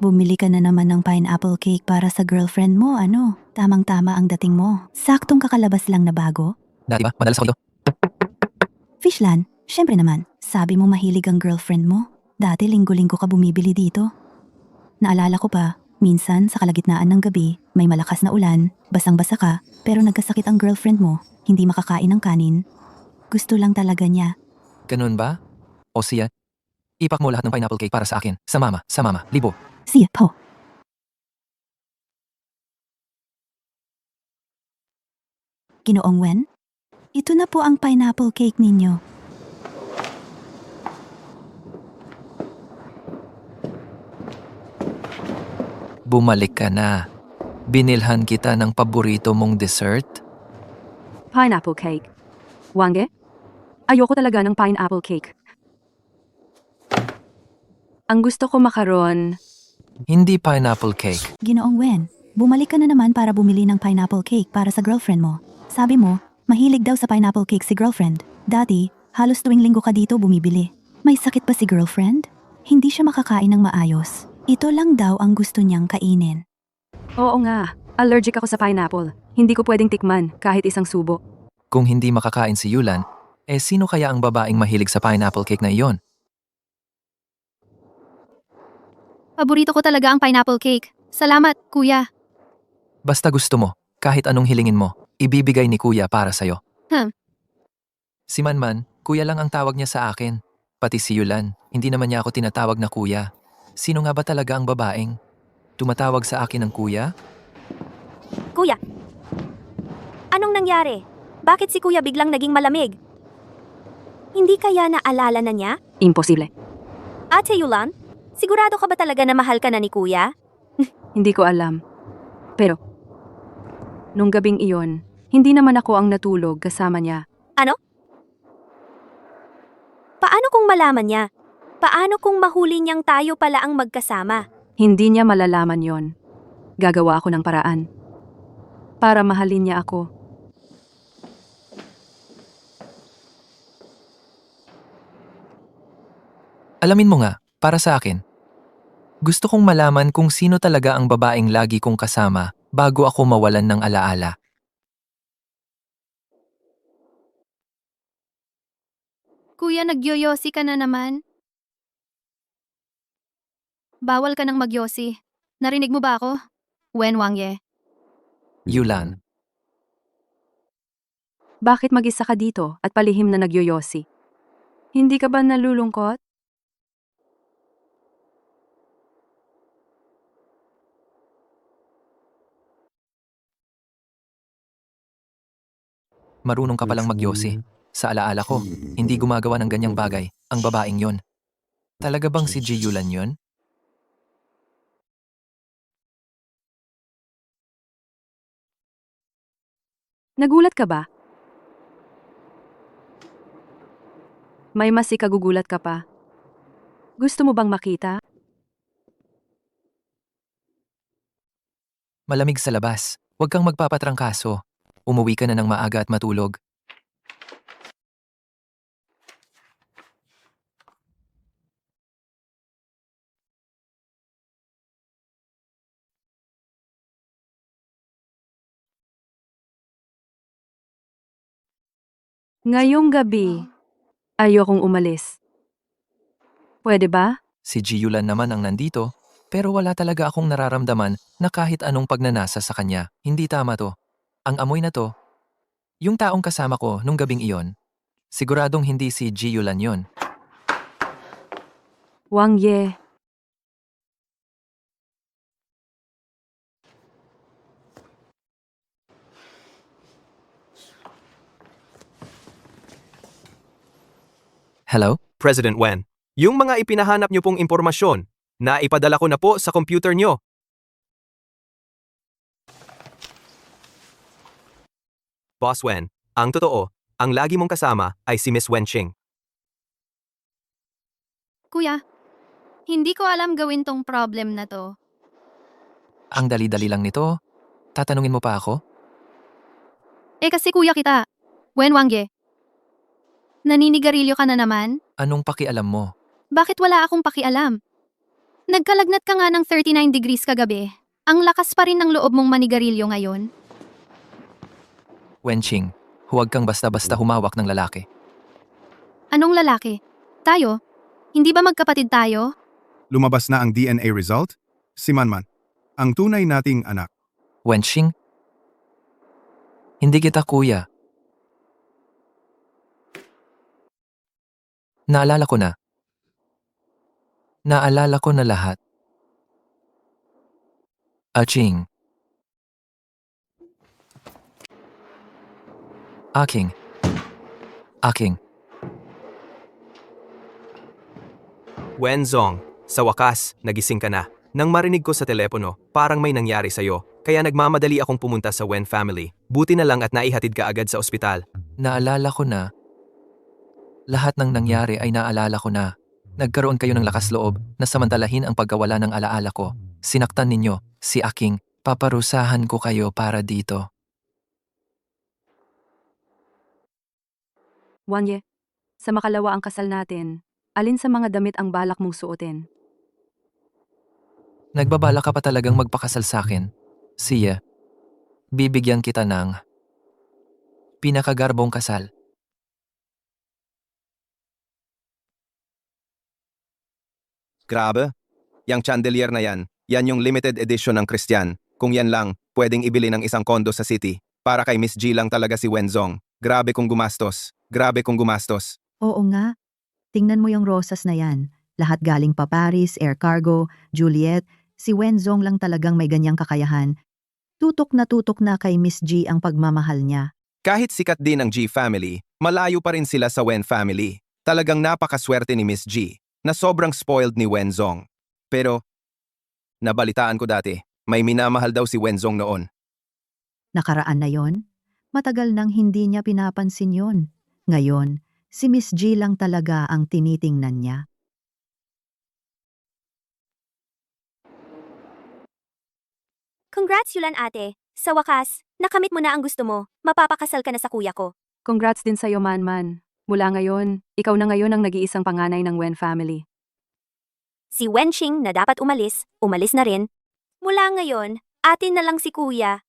Bumili ka na naman ng pineapple cake para sa girlfriend mo, ano? Tamang-tama ang dating mo. Saktong kakalabas lang na bago. Dati ba, madalas ako dito? Fishlan, syempre naman, sabi mo mahilig ang girlfriend mo. Dati linggo-linggo ka bumibili dito. Naalala ko pa, minsan sa kalagitnaan ng gabi, may malakas na ulan, basang-basa ka, pero nagkasakit ang girlfriend mo, hindi makakain ng kanin. Gusto lang talaga niya. Ganun ba? O siya, ipak mo lahat ng pineapple cake para sa akin. Sa mama, libo. Siya, po. Ginoong Wen? Ito na po ang pineapple cake ninyo. Bumalik ka na. Binilhan kita ng paborito mong dessert? Pineapple cake. Wangge? Ayoko talaga ng pineapple cake. Ang gusto ko makaron, Hindi pineapple cake. Ginoong Wen, bumalik ka na naman para bumili ng pineapple cake para sa girlfriend mo. Sabi mo, mahilig daw sa pineapple cake si girlfriend. Dati, halos tuwing linggo ka dito bumibili. May sakit ba si girlfriend? Hindi siya makakain ng maayos. Ito lang daw ang gusto niyang kainin. oo nga, allergic ako sa pineapple. Hindi ko pwedeng tikman kahit isang subo. Kung hindi makakain si Yulan, sino kaya ang babaeng mahilig sa pineapple cake na iyon? Paborito ko talaga ang pineapple cake. Salamat, kuya. Basta gusto mo, kahit anong hilingin mo, ibibigay ni kuya para sa'yo. Si Manman, kuya lang ang tawag niya sa akin. Pati si Yulan, hindi naman niya ako tinatawag na kuya. Sino nga ba talaga ang babaeng tumatawag sa akin ng kuya? Kuya, anong nangyari? Bakit si kuya biglang naging malamig? Hindi kaya naalala na niya? Imposible. Ate Yulan, sigurado ka ba talaga na mahal ka na ni kuya? Hindi ko alam. Pero, nung gabing iyon, hindi naman ako ang natulog kasama niya. Ano? Paano kung malaman niya? Paano kung mahuli niyang tayo pala ang magkasama? Hindi niya malalaman yon. Gagawa ako ng paraan. Para mahalin niya ako. Alamin mo nga, para sa akin. Gusto kong malaman kung sino talaga ang babaeng lagi kong kasama bago ako mawalan ng alaala. Kuya, nagyoyosi ka na naman. Bawal ka nang magyosi. Narinig mo ba ako? Wen Wangye. Yulan, Bakit mag-isa ka dito at palihim na nagyoyosi? Hindi ka ba nalulungkot? marunong ka palang magyosi. Sa alaala ko, hindi gumagawa ng ganyang bagay ang babaeng yon. Talaga bang si Ji Yulan yon? Nagulat ka ba? May mas ikagugulat ka pa. Gusto mo bang makita? Malamig sa labas. Huwag kang magpapatrangkaso. Umuwi ka na ng maaga at matulog. Ngayong gabi, ayokong umalis. Pwede ba? Si Ji Yulan naman ang nandito, pero wala talaga akong nararamdaman na kahit anong pagnanasa sa kanya. Hindi tama to. Ang amoy na to, yung taong kasama ko nung gabing iyon, siguradong hindi si Ji Yulan yon. Wang Ye. Hello? President Wen, yung mga ipinahanap niyo pong impormasyon, na ipadala ko na po sa computer niyo. Boss Wen, ang totoo, ang lagi mong kasama ay si Miss Wenqing. Kuya, hindi ko alam gawin tong problem na to. Ang dali-dali lang nito. Tatanungin mo pa ako? Kasi kuya kita. Wen Wangge. Naninigarilyo ka na naman? Anong pakialam mo? Bakit wala akong pakialam? Nagkalagnat ka nga ng 39 degrees kagabi. Ang lakas pa rin ng loob mong manigarilyo ngayon. Wenqing, huwag kang basta-basta humawak ng lalaki. Anong lalaki? Tayo? Hindi ba magkapatid tayo? Lumabas na ang DNA result? Si Manman, ang tunay nating anak. Wenqing? Hindi kita kuya. Naalala ko na. Naalala ko na lahat. Aching. Aking. Wen Zong, sa wakas, nagising ka na. Nang marinig ko sa telepono, parang may nangyari sa'yo, kaya nagmamadali akong pumunta sa Wen family. Buti na lang at naihatid ka agad sa ospital. Naalala ko na. Lahat ng nangyari ay naalala ko na. Nagkaroon kayo ng lakas loob na samantalahin ang pagkawala ng alaala ko. Sinaktan ninyo, si Aking. Paparusahan ko kayo para dito. Wang Ye, sa makalawa ang kasal natin, alin sa mga damit ang balak mong suotin? Nagbabala ka pa talagang magpakasal sa akin. Siya, bibigyan kita ng pinakagarbong kasal. Grabe. Yang chandelier na yan, yan yung limited edition ng Christian. Kung yan lang, pwedeng ibili ng isang kondo sa city. Para kay Miss G lang talaga si Wenzong. Grabe kung gumastos. Oo nga. Tingnan mo yung rosas na yan. Lahat galing pa Paris, Air Cargo, Juliet. Si Wenzong lang talagang may ganyang kakayahan. Tutok na kay Miss G ang pagmamahal niya. Kahit sikat din ang G family, malayo pa rin sila sa Wen family. Talagang napakaswerte ni Miss G, na sobrang spoiled ni Wenzong. Pero, nabalitaan ko dati, may minamahal daw si Wenzong noon. Nakaraan na yon? Matagal nang hindi niya pinapansin yon. Ngayon, si Miss G lang talaga ang tinitingnan niya. Congrats Yulan ate. Sa wakas, nakamit mo na ang gusto mo. Mapapakasal ka na sa kuya ko. Congrats din sa'yo, Manman. Mula ngayon, ikaw na ngayon ang nag-iisang panganay ng Wen family. Si Wenqing na dapat umalis, umalis na rin. Mula ngayon, atin na lang si kuya.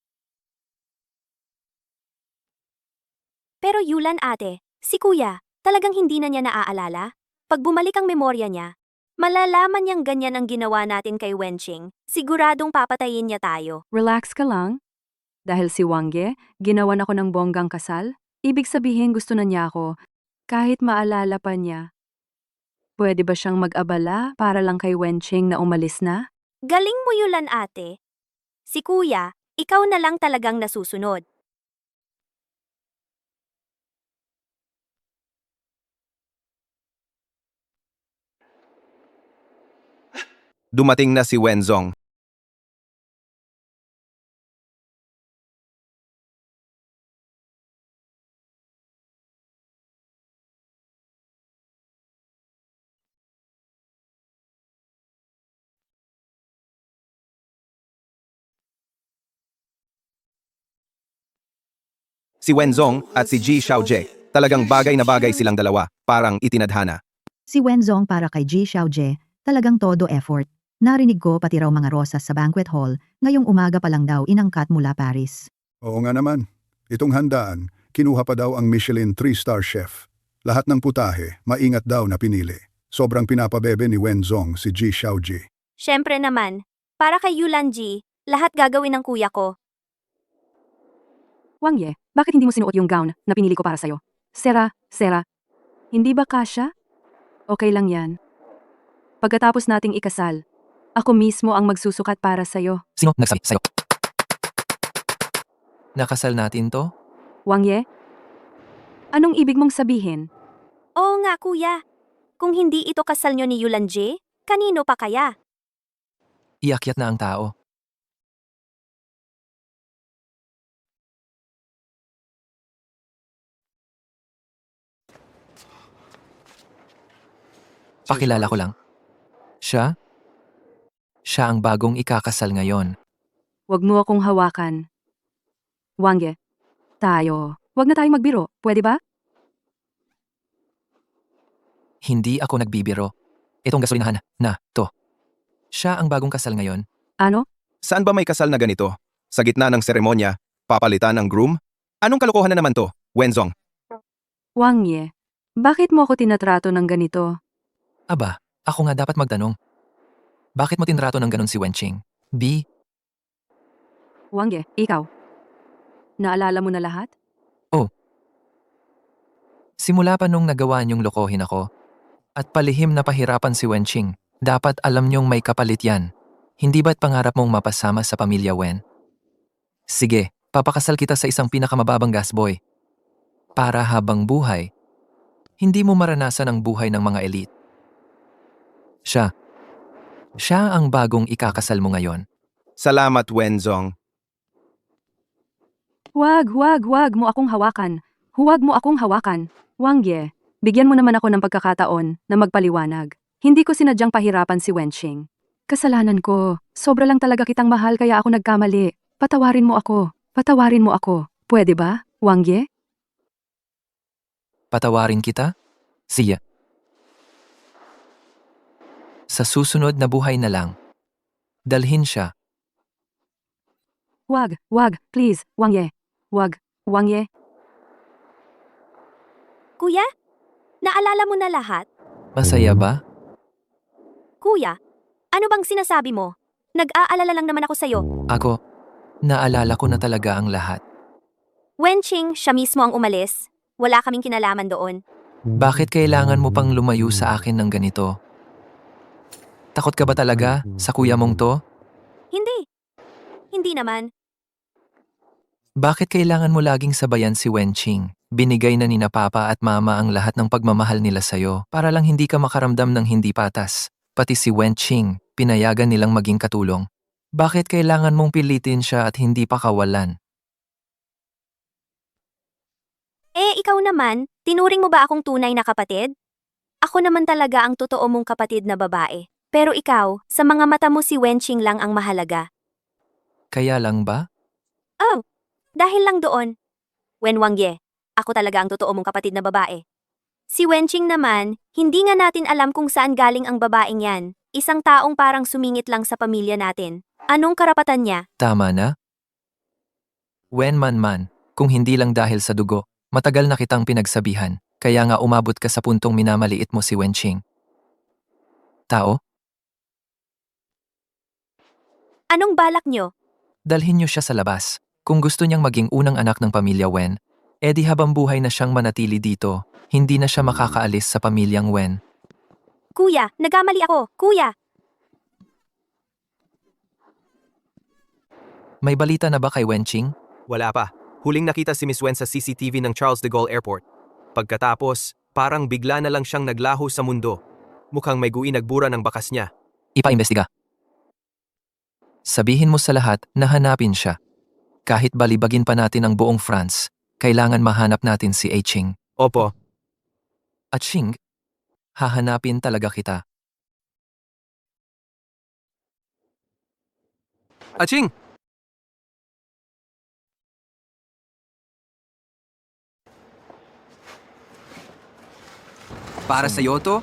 Pero Yulan ate, si kuya, talagang hindi na niya naaalala? Pag bumalik ang memorya niya, malalaman niyang ganyan ang ginawa natin kay Wenqing. Siguradong papatayin niya tayo. Relax ka lang. Dahil si Wangge, ginawan ako ng bonggang kasal? Ibig sabihin gusto na niya ako, kahit maalala pa niya. Pwede ba siyang mag-abala para lang kay Wenching na umalis na? Galing mo Yulan ate. Si kuya, ikaw na lang talagang nasusunod. Dumating na si Wenzong. Si Wenzong at si Ji Xiaojie, talagang bagay na bagay silang dalawa, parang itinadhana. Si Wenzong para kay Ji Xiaojie, talagang todo effort. Narinig ko pati raw mga rosas sa banquet hall, ngayong umaga pa lang daw inangkat mula Paris. Oo nga naman. Itong handaan, kinuha pa daw ang Michelin 3-star chef. Lahat ng putahe, maingat daw na pinili. Sobrang pinapabebe ni Wenzong si Ji Xiaojie. Siyempre naman, para kay Yulan Ji, lahat gagawin ng kuya ko. Wangye, bakit hindi mo sinuot yung gown na pinili ko para sa'yo? Sera, hindi ba kasya? Okay lang yan. Pagkatapos nating ikasal, ako mismo ang magsusukat para sa'yo. Sino nagsabi sa'yo? Nakasal natin to? Wangye? Anong ibig mong sabihin? Oo nga kuya. Kung hindi ito kasal nyo ni Yulan Ji, kanino pa kaya? Iakyat na ang tao. Pakilala ko lang. Siya? Siya ang bagong ikakasal ngayon. Huwag mo akong hawakan. Wangye, wag na tayong magbiro, pwede ba? Hindi ako nagbibiro. Itong gasolinahan na to. Siya ang bagong kasal ngayon. Ano? Saan ba may kasal na ganito? Sa gitna ng seremonya, papalitan ng groom? Anong kalokohan na naman to, Wenzong? Wangye, bakit mo ako tinatrato ng ganito? Aba, ako nga dapat magtanong. Bakit mo tinrato ng ganun si Wenching? B, Wangye, ikaw. Naalala mo na lahat? simula pa nung nagawa niyong lokohin ako, at palihim na pahirapan si Wenching, dapat alam niyong may kapalit yan. Hindi ba't pangarap mong mapasama sa pamilya Wen? Sige, papakasal kita sa isang pinakamababang gasboy. Para habang buhay, hindi mo maranasan ang buhay ng mga elite. Siya ang bagong ikakasal mo ngayon. Salamat, Wenzong. Huwag mo akong hawakan. Huwag mo akong hawakan. Wangye, bigyan mo naman ako ng pagkakataon na magpaliwanag. Hindi ko sinadyang pahirapan si Wenching. Kasalanan ko. Sobra lang talaga kitang mahal kaya ako nagkamali. Patawarin mo ako. Pwede ba, Wangye? Patawarin kita? Siya. Sa susunod na buhay na lang. Dalhin siya. Wag, please, Wangye. Wag, Wangye. Kuya, naalala mo na lahat? Masaya ba? Kuya, ano bang sinasabi mo? Nag-aalala lang naman ako sa'yo. Ako, naalala ko na talaga ang lahat. Wenching, siya mismo ang umalis. Wala kaming kinalaman doon. Bakit kailangan mo pang lumayo sa akin ng ganito? Takot ka ba talaga sa kuya mong to? Hindi. Hindi naman. Bakit kailangan mo laging sabayan si Wenching? Binigay na ni na papa at mama ang lahat ng pagmamahal nila sa'yo para lang hindi ka makaramdam ng hindi patas. Pati si Wenching, pinayagan nilang maging katulong. Bakit kailangan mong pilitin siya at hindi pa kawalan? Ikaw naman, tinuring mo ba akong tunay na kapatid? Ako naman talaga ang totoo mong kapatid na babae. Pero ikaw, sa mga mata mo si Wenching lang ang mahalaga. Kaya lang ba? Oh, dahil lang doon. Wangye, ako talaga ang totoo mong kapatid na babae. Si Wenching naman, hindi nga natin alam kung saan galing ang babaeng yan. Isang taong parang sumingit lang sa pamilya natin. Anong karapatan niya? Tama na? Man, kung hindi lang dahil sa dugo, matagal na kitang pinagsabihan, kaya nga umabot ka sa puntong minamaliit mo si Wenching. Tao? Anong balak niyo? Dalhin niyo siya sa labas. Kung gusto niyang maging unang anak ng pamilya Wen, edi habang buhay na siyang manatili dito, hindi na siya makakaalis sa pamilyang Wen. Kuya, nagkamali ako. Kuya! May balita na ba kay Wenqing? Wala pa. Huling nakita si Miss Wen sa CCTV ng Charles de Gaulle Airport. Pagkatapos, parang bigla na lang siyang naglaho sa mundo. Mukhang may nagbura ng bakas niya. Ipaimbestiga. Sabihin mo sa lahat na hanapin siya. Kahit balibagin pa natin ang buong France, kailangan mahanap natin si Ching. Opo, At Xing, hahanapin talaga kita. Aching! Para sa'yo to?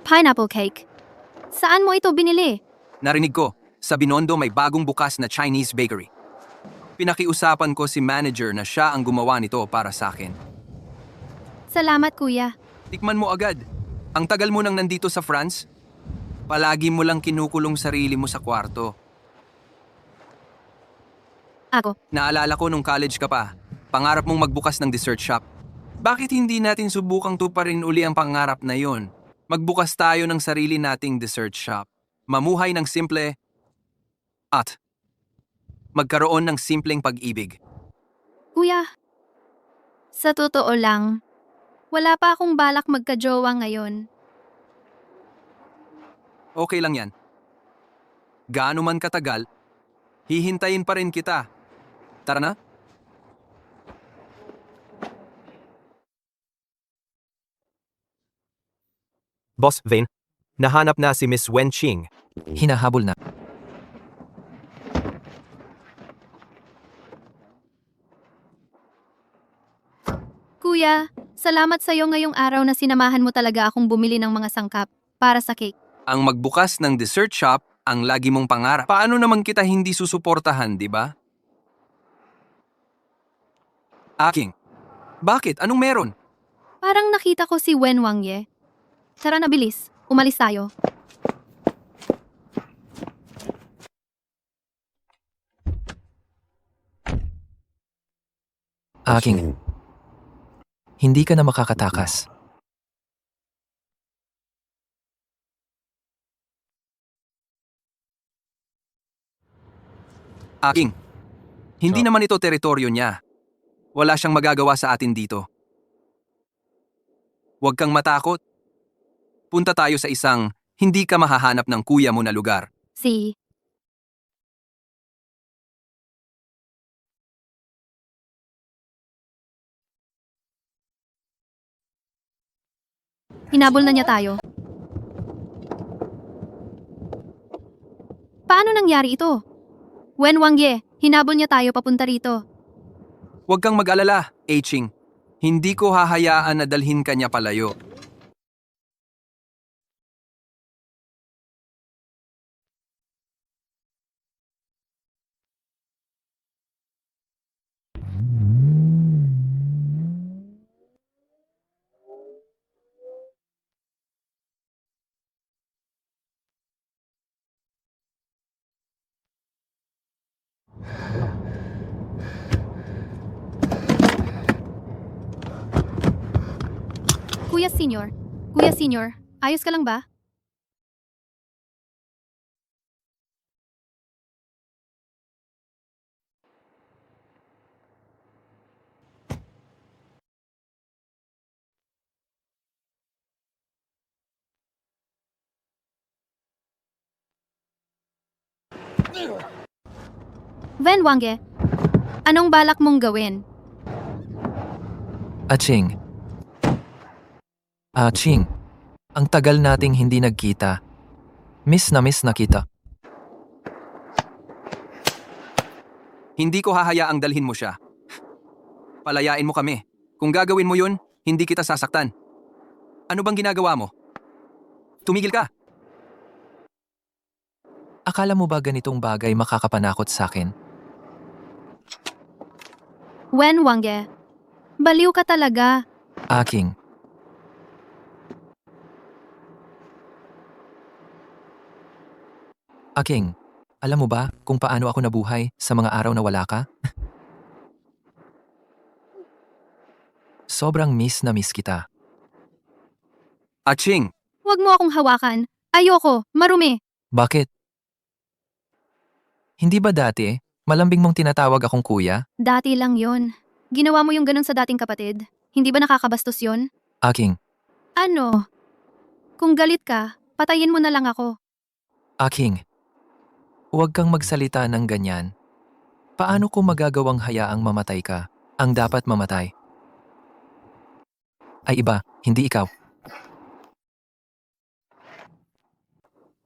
Pineapple cake. Saan mo ito binili? Narinig ko, sa Binondo may bagong bukas na Chinese bakery. Pinakiusapan ko si manager na siya ang gumawa nito para sa akin. Salamat, kuya. Tikman mo agad. Ang tagal mo nang nandito sa France, palagi mo lang kinukulong sarili mo sa kwarto. Ako. Naalala ko nung college ka pa, pangarap mong magbukas ng dessert shop. Bakit hindi natin subukang tuparin uli ang pangarap na yon? Magbukas tayo ng sarili nating dessert shop. Mamuhay ng simple at magkaroon ng simpleng pag-ibig. Kuya, sa totoo lang, wala pa akong balak magka-jowa ngayon. Okay lang yan. Gaano man katagal, hihintayin pa rin kita. Tara na? Boss Vane, nahanap na si Miss Wenqing. Hinahabol na. Kuya, salamat sa'yo ngayong araw na sinamahan mo talaga akong bumili ng mga sangkap para sa cake. Ang magbukas ng dessert shop ang lagi mong pangarap. Paano naman kita hindi susuportahan, di ba? Aking. Bakit? Anong meron? Parang nakita ko si Wen Wangye. Tara na bilis, umalis tayo. Aking. Hindi ka na makakatakas. Aking. Hindi naman ito teritoryo niya. Wala siyang magagawa sa atin dito. Huwag kang matakot. Punta tayo sa isang hindi ka mahahanap ng kuya mo na lugar. Si... Hinabol na niya tayo. Paano nangyari ito? Wen Wangye, hinabol niya tayo papunta rito. Huwag kang mag-alala, Ching. Hindi ko hahayaan na dalhin ka niya palayo. Kuya Senior, ayos ka lang ba? Wen Wangge, anong balak mong gawin? Ching. Ching. Ang tagal nating hindi nagkita. Miss na kita. Hindi ko hahayaang dalhin mo siya. Palayain mo kami. Kung gagawin mo yun, hindi kita sasaktan. Ano bang ginagawa mo? Tumigil ka. Akala mo ba ganitong bagay makakapanakot sa akin? Wen Wangge, baliw ka talaga. Aking. Alam mo ba kung paano ako nabuhay sa mga araw na wala ka? Sobrang miss na miss kita. Aching, Huwag mo akong hawakan. Ayoko, marumi. Bakit? Hindi ba dati, malambing mong tinatawag akong kuya? Dati lang yon. Ginawa mo yung ganun sa dating kapatid. Hindi ba nakakabastos yon? Aking, Ano? Kung galit ka, patayin mo na lang ako. aking. Huwag kang magsalita ng ganyan. Paano ko magagawang hayaang mamatay ka? Ang dapat mamatay ay iba, hindi ikaw.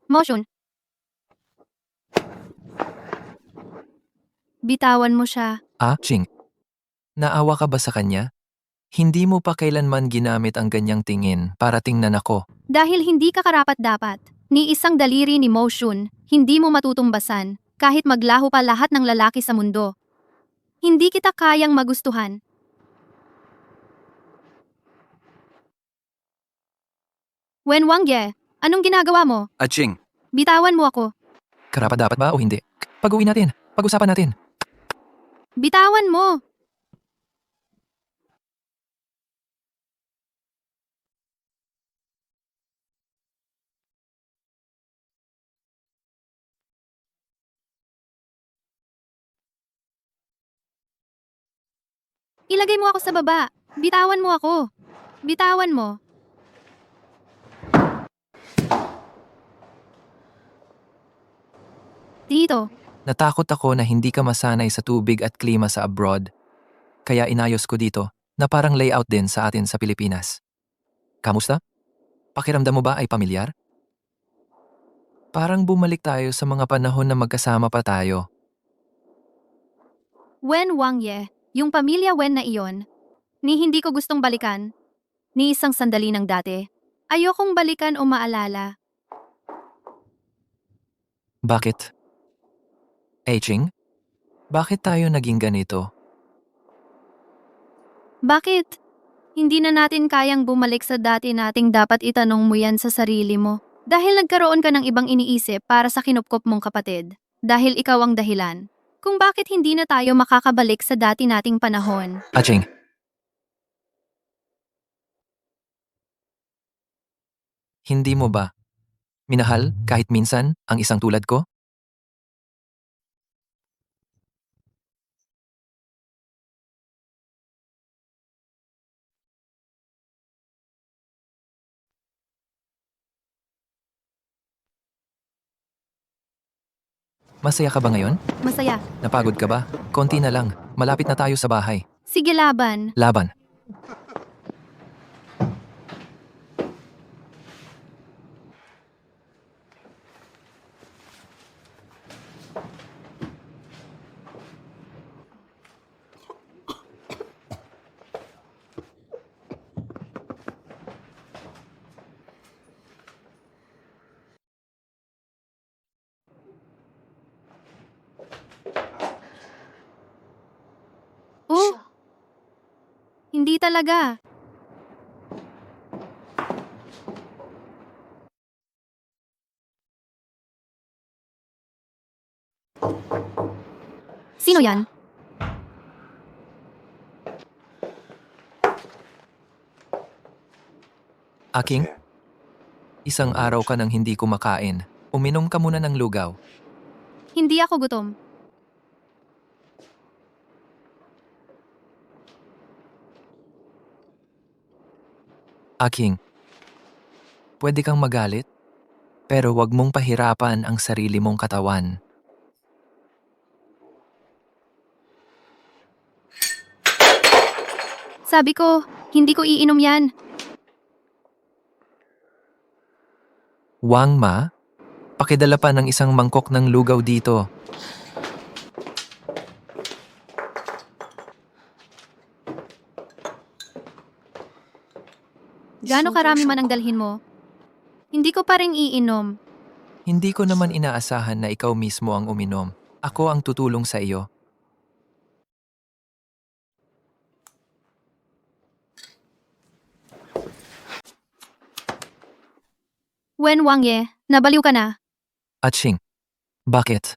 Motion. Bitawan mo siya. Ching. Naawa ka ba sa kanya? Hindi mo pa kailanman ginamit ang ganyang tingin para tingnan ako. Dahil hindi ka karapat-dapat, ni isang daliri ni Motion, hindi mo matutumbasan, kahit maglaho pa lahat ng lalaki sa mundo. Hindi kita kayang magustuhan. Wen Wangye, anong ginagawa mo? Aching, Bitawan mo ako. Karapat dapat ba o hindi? Pag-uwi natin. Pag-usapan natin. Bitawan mo! Ilagay mo ako sa baba. Bitawan mo ako. Bitawan mo. Dito. Natakot ako na hindi ka masanay sa tubig at klima sa abroad. Kaya inayos ko dito na parang layout din sa atin sa Pilipinas. Kamusta? Pakiramdam mo ba ay pamilyar? Parang bumalik tayo sa mga panahon na magkasama pa tayo. Wen Wangye, yung pamilya Wen na iyon, ni hindi ko gustong balikan, ni isang sandali ng dati. Ayokong balikan o maalala. Bakit? Ching? Bakit tayo naging ganito? Bakit? Hindi na natin kayang bumalik sa dati nating dapat itanong mo yan sa sarili mo. Dahil nagkaroon ka ng ibang iniisip para sa kinupkop mong kapatid. Dahil ikaw ang dahilan. Kung bakit hindi na tayo makakabalik sa dati nating panahon. Ching. Hindi mo ba minahal kahit minsan ang isang tulad ko? Masaya ka ba ngayon? Masaya. Napagod ka ba? Konti na lang. Malapit na tayo sa bahay. Sige laban. Laban. Oh! Hindi talaga. Sino yan? Aking? Isang araw ka nang hindi kumakain. Uminom ka muna ng lugaw. Hindi ako gutom. Aking, pwede kang magalit, pero wag mong pahirapan ang sarili mong katawan. Sabi ko, hindi ko iinom yan. Wang Ma, pakidala pa ng isang mangkok ng lugaw dito. Gaano karami man ang dalhin mo? Hindi ko pa rin iinom. Hindi ko naman inaasahan na ikaw mismo ang uminom. Ako ang tutulong sa iyo. Wen Wangye, nabaliw ka na. Aching, bakit?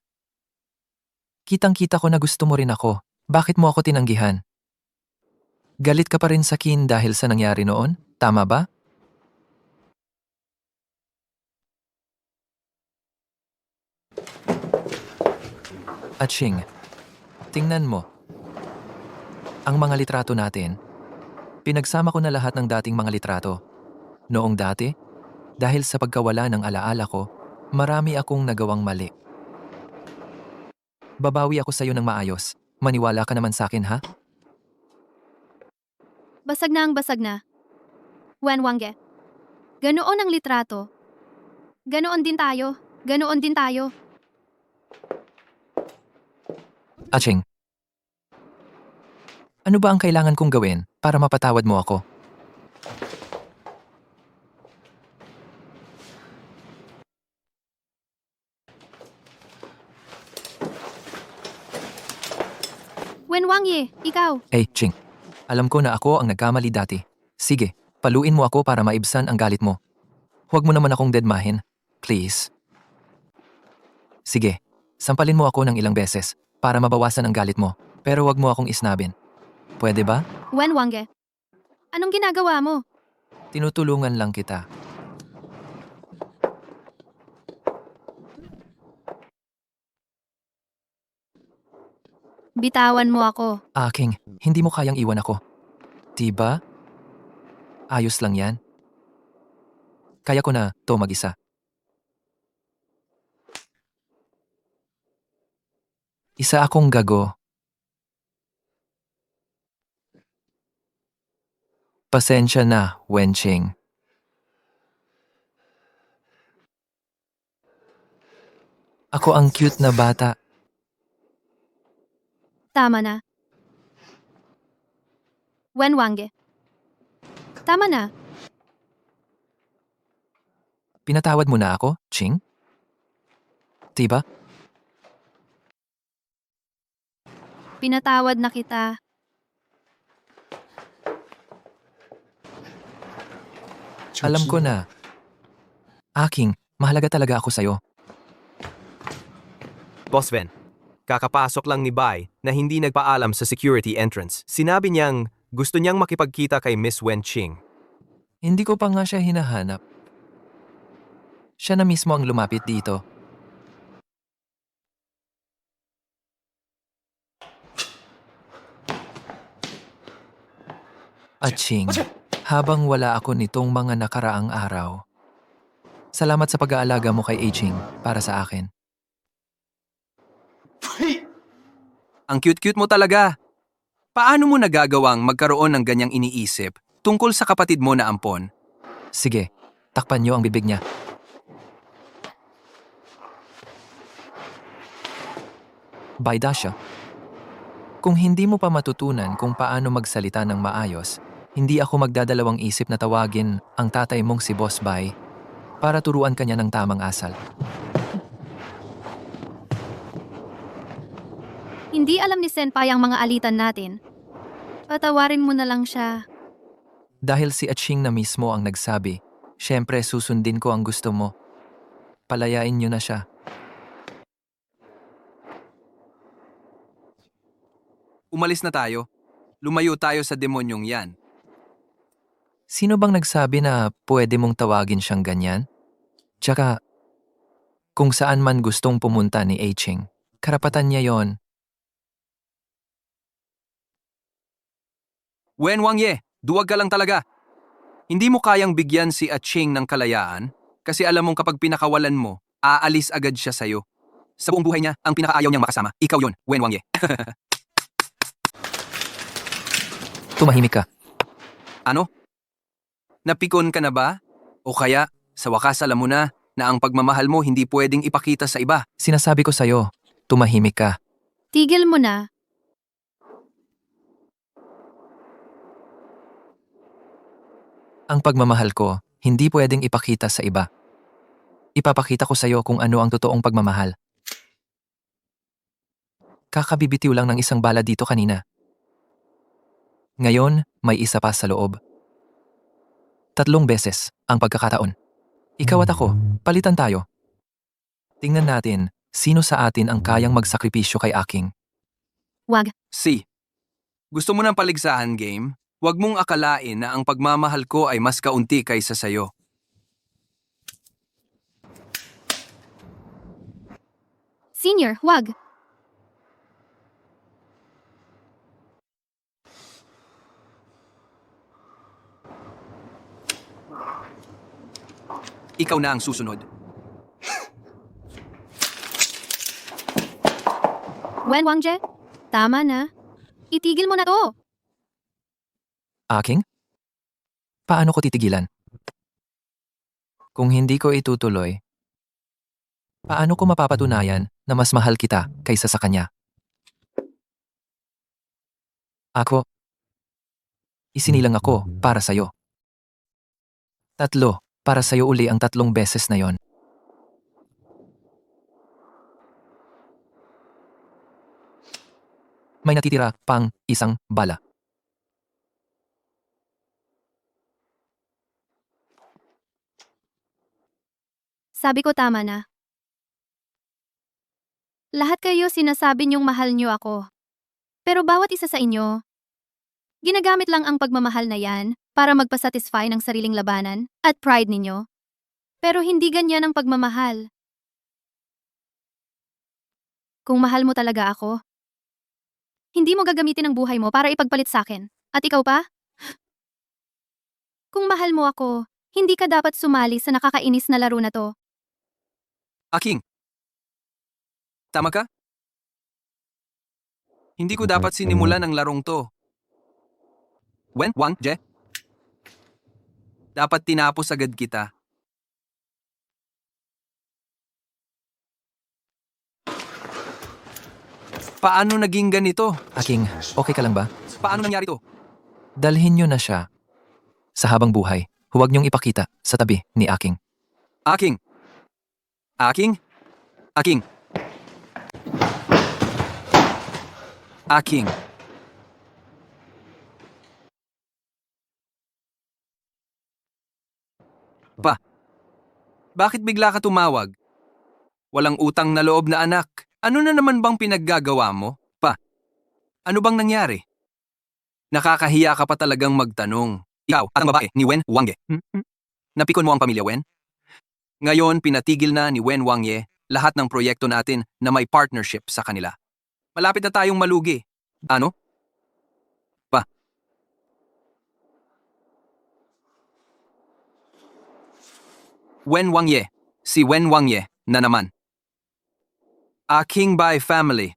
Kitang-kita ko na gusto mo rin ako. Bakit mo ako tinanggihan? Galit ka pa rin sa Kin dahil sa nangyari noon? Tama ba? Aching, tingnan mo. Ang mga litrato natin. Pinagsama ko na lahat ng dating mga litrato. Noong dati, dahil sa pagkawala ng alaala ko, marami akong nagawang mali. Babawi ako sa'yo ng maayos. Maniwala ka naman sa akin, ha? Basag na ang basag na. Wen Wangge. Ganoon ang litrato. Ganoon din tayo. Ganoon din tayo. Aching, ano ba ang kailangan kong gawin para mapatawad mo ako? Wen Wangye, ikaw. Ching, alam ko na ako ang nagkamali dati. Sige, paluin mo ako para maibsan ang galit mo. Huwag mo naman akong deadmahin. Please. Sige, sampalin mo ako ng ilang beses para mabawasan ang galit mo. Pero huwag mo akong isnabin. Pwede ba? Wen Wangge. Anong ginagawa mo? Tinutulungan lang kita. Bitawan mo ako. Aking, hindi mo kayang iwan ako. Diba? Ayos lang yan. Kaya ko na to mag-isa. Isa akong gago. Pasensya na, Wenching. Ako ang cute na bata. Tama na. Wen Wangge. Tama na. Pinatawad mo na ako, Ching? Diba? Pinatawad na kita. Alam ko na. Aking, mahalaga talaga ako sa'yo. Boss Ven, kakapasok lang ni Bai na hindi nagpaalam sa security entrance. Sinabi niyang gusto niyang makipagkita kay Miss Wen Ching. Hindi ko pa nga siya hinahanap. Siya na mismo ang lumapit dito. Aching, habang wala ako nitong mga nakaraang araw. Salamat sa pag-aalaga mo kay Aching para sa akin. Ang cute-cute mo talaga. Paano mo nagagawang magkaroon ng ganyang iniisip tungkol sa kapatid mo na ampon? Sige, takpan niyo ang bibig niya. Baidasha, kung hindi mo pa matutunan kung paano magsalita ng maayos, hindi ako magdadalawang isip na tawagin ang tatay mong si Boss Bai para turuan kanya ng tamang asal. Hindi alam ni Senpai ang mga alitan natin. Patawarin mo na lang siya. Dahil si Aching na mismo ang nagsabi, syempre susundin ko ang gusto mo. Palayain niyo na siya. Umalis na tayo. Lumayo tayo sa demonyong yan. Sino bang nagsabi na pwede mong tawagin siyang ganyan? Tsaka, kung saan man gustong pumunta ni Aching, karapatan niya yon. Wen Wangye, duwag ka lang talaga. Hindi mo kayang bigyan si Aching ng kalayaan kasi alam mong kapag pinakawalan mo, aalis agad siya sa'yo. Sa buong buhay niya, ang pinakaayaw niyang makasama, ikaw yon, Wen Wangye. Tumahimik ka. Ano? Napikon ka na ba? O kaya, sa wakas alam mo na ang pagmamahal mo hindi pwedeng ipakita sa iba. Sinasabi ko sa'yo, tumahimik ka. Tigil mo na. Ang pagmamahal ko, hindi pwedeng ipakita sa iba. Ipapakita ko sa'yo kung ano ang totoong pagmamahal. Kakabibitiw lang ng isang bala dito kanina. Ngayon, may isa pa sa loob. 3 beses ang pagkakataon. Ikaw at ako, palitan tayo. Tingnan natin Sino sa atin ang kayang magsakripisyo kay Aking? Wag. C. Gusto mo ng paligsahan game? Huwag mong akalain na ang pagmamahal ko ay mas kaunti kaysa sayo. Senior, wag. Ikaw na ang susunod. Wen Wangje, tama na. Itigil mo na to. Aking? Paano ko titigilan? Kung hindi ko itutuloy, paano ko mapapatunayan na mas mahal kita kaysa sa kanya? Ako, isinilang ako para sa'yo. 3, para sa'yo uli ang 3 beses na yon. May natitira pang 1 bala. Sabi ko tama na. Lahat kayo sinasabi niyong mahal niyo ako. Pero bawat isa sa inyo, ginagamit lang ang pagmamahal na yan para magpasatisfy ng sariling labanan at pride ninyo. Pero hindi ganyan ang pagmamahal. Kung mahal mo talaga ako, hindi mo gagamitin ang buhay mo para ipagpalit sa akin. At ikaw pa? Kung mahal mo ako, hindi ka dapat sumali sa nakakainis na laro na to. Aking. Tama ka? Hindi ko dapat sinimulan ang larong to. Wen Wangje? Dapat tinapos agad kita. Paano naging ganito? Aking, okay ka lang ba? Paano nangyari to? Dalhin niyo na siya. Sa habang buhay, huwag niyong ipakita sa tabi ni Aking. Aking. Aking? Aking. Aking. Pa. Bakit bigla ka tumawag? Walang utang na loob na anak. Ano na naman bang pinaggagawa mo? Pa. Ano bang nangyari? Nakakahiya ka pa talagang magtanong. Ikaw at ang babae ni Wen Wangye. Napikon mo ang pamilya Wen? Ngayon pinatigil na ni Wen Wangye lahat ng proyekto natin na may partnership sa kanila. Malapit na tayong malugi. Ano? Pa. Wen Wangye. Si Wen Wangye na naman. Aking by family.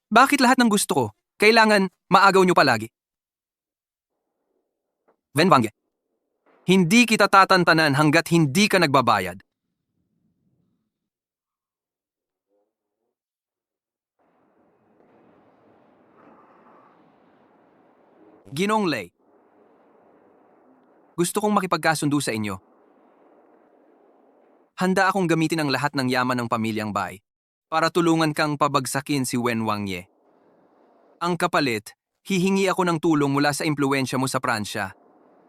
Bakit lahat ng gusto ko, kailangan maagaw nyo palagi? Wen Wangye. Hindi kita tatantanan hanggat hindi ka nagbabayad. Ginong Lei. Gusto kong makipagkasundo sa inyo. Handa akong gamitin ang lahat ng yaman ng pamilyang Bai para tulungan kang pabagsakin si Wen Wangye. Ang kapalit, hihingi ako ng tulong mula sa impluensya mo sa Pransya.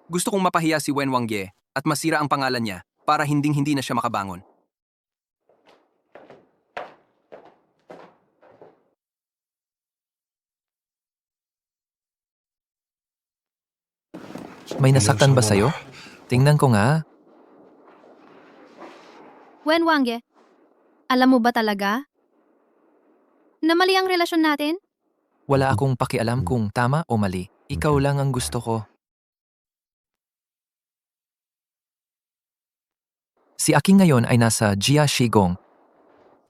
Gusto kong mapahiya si Wen Wangye at masira ang pangalan niya para hinding-hindi na siya makabangon. May nasaktan ba sa'yo? Tingnan ko nga. Wen Wangye, alam mo ba talaga na mali ang relasyon natin? Wala akong pakialam kung tama o mali. Ikaw lang ang gusto ko. Si Aking ngayon ay nasa Jia Shigong.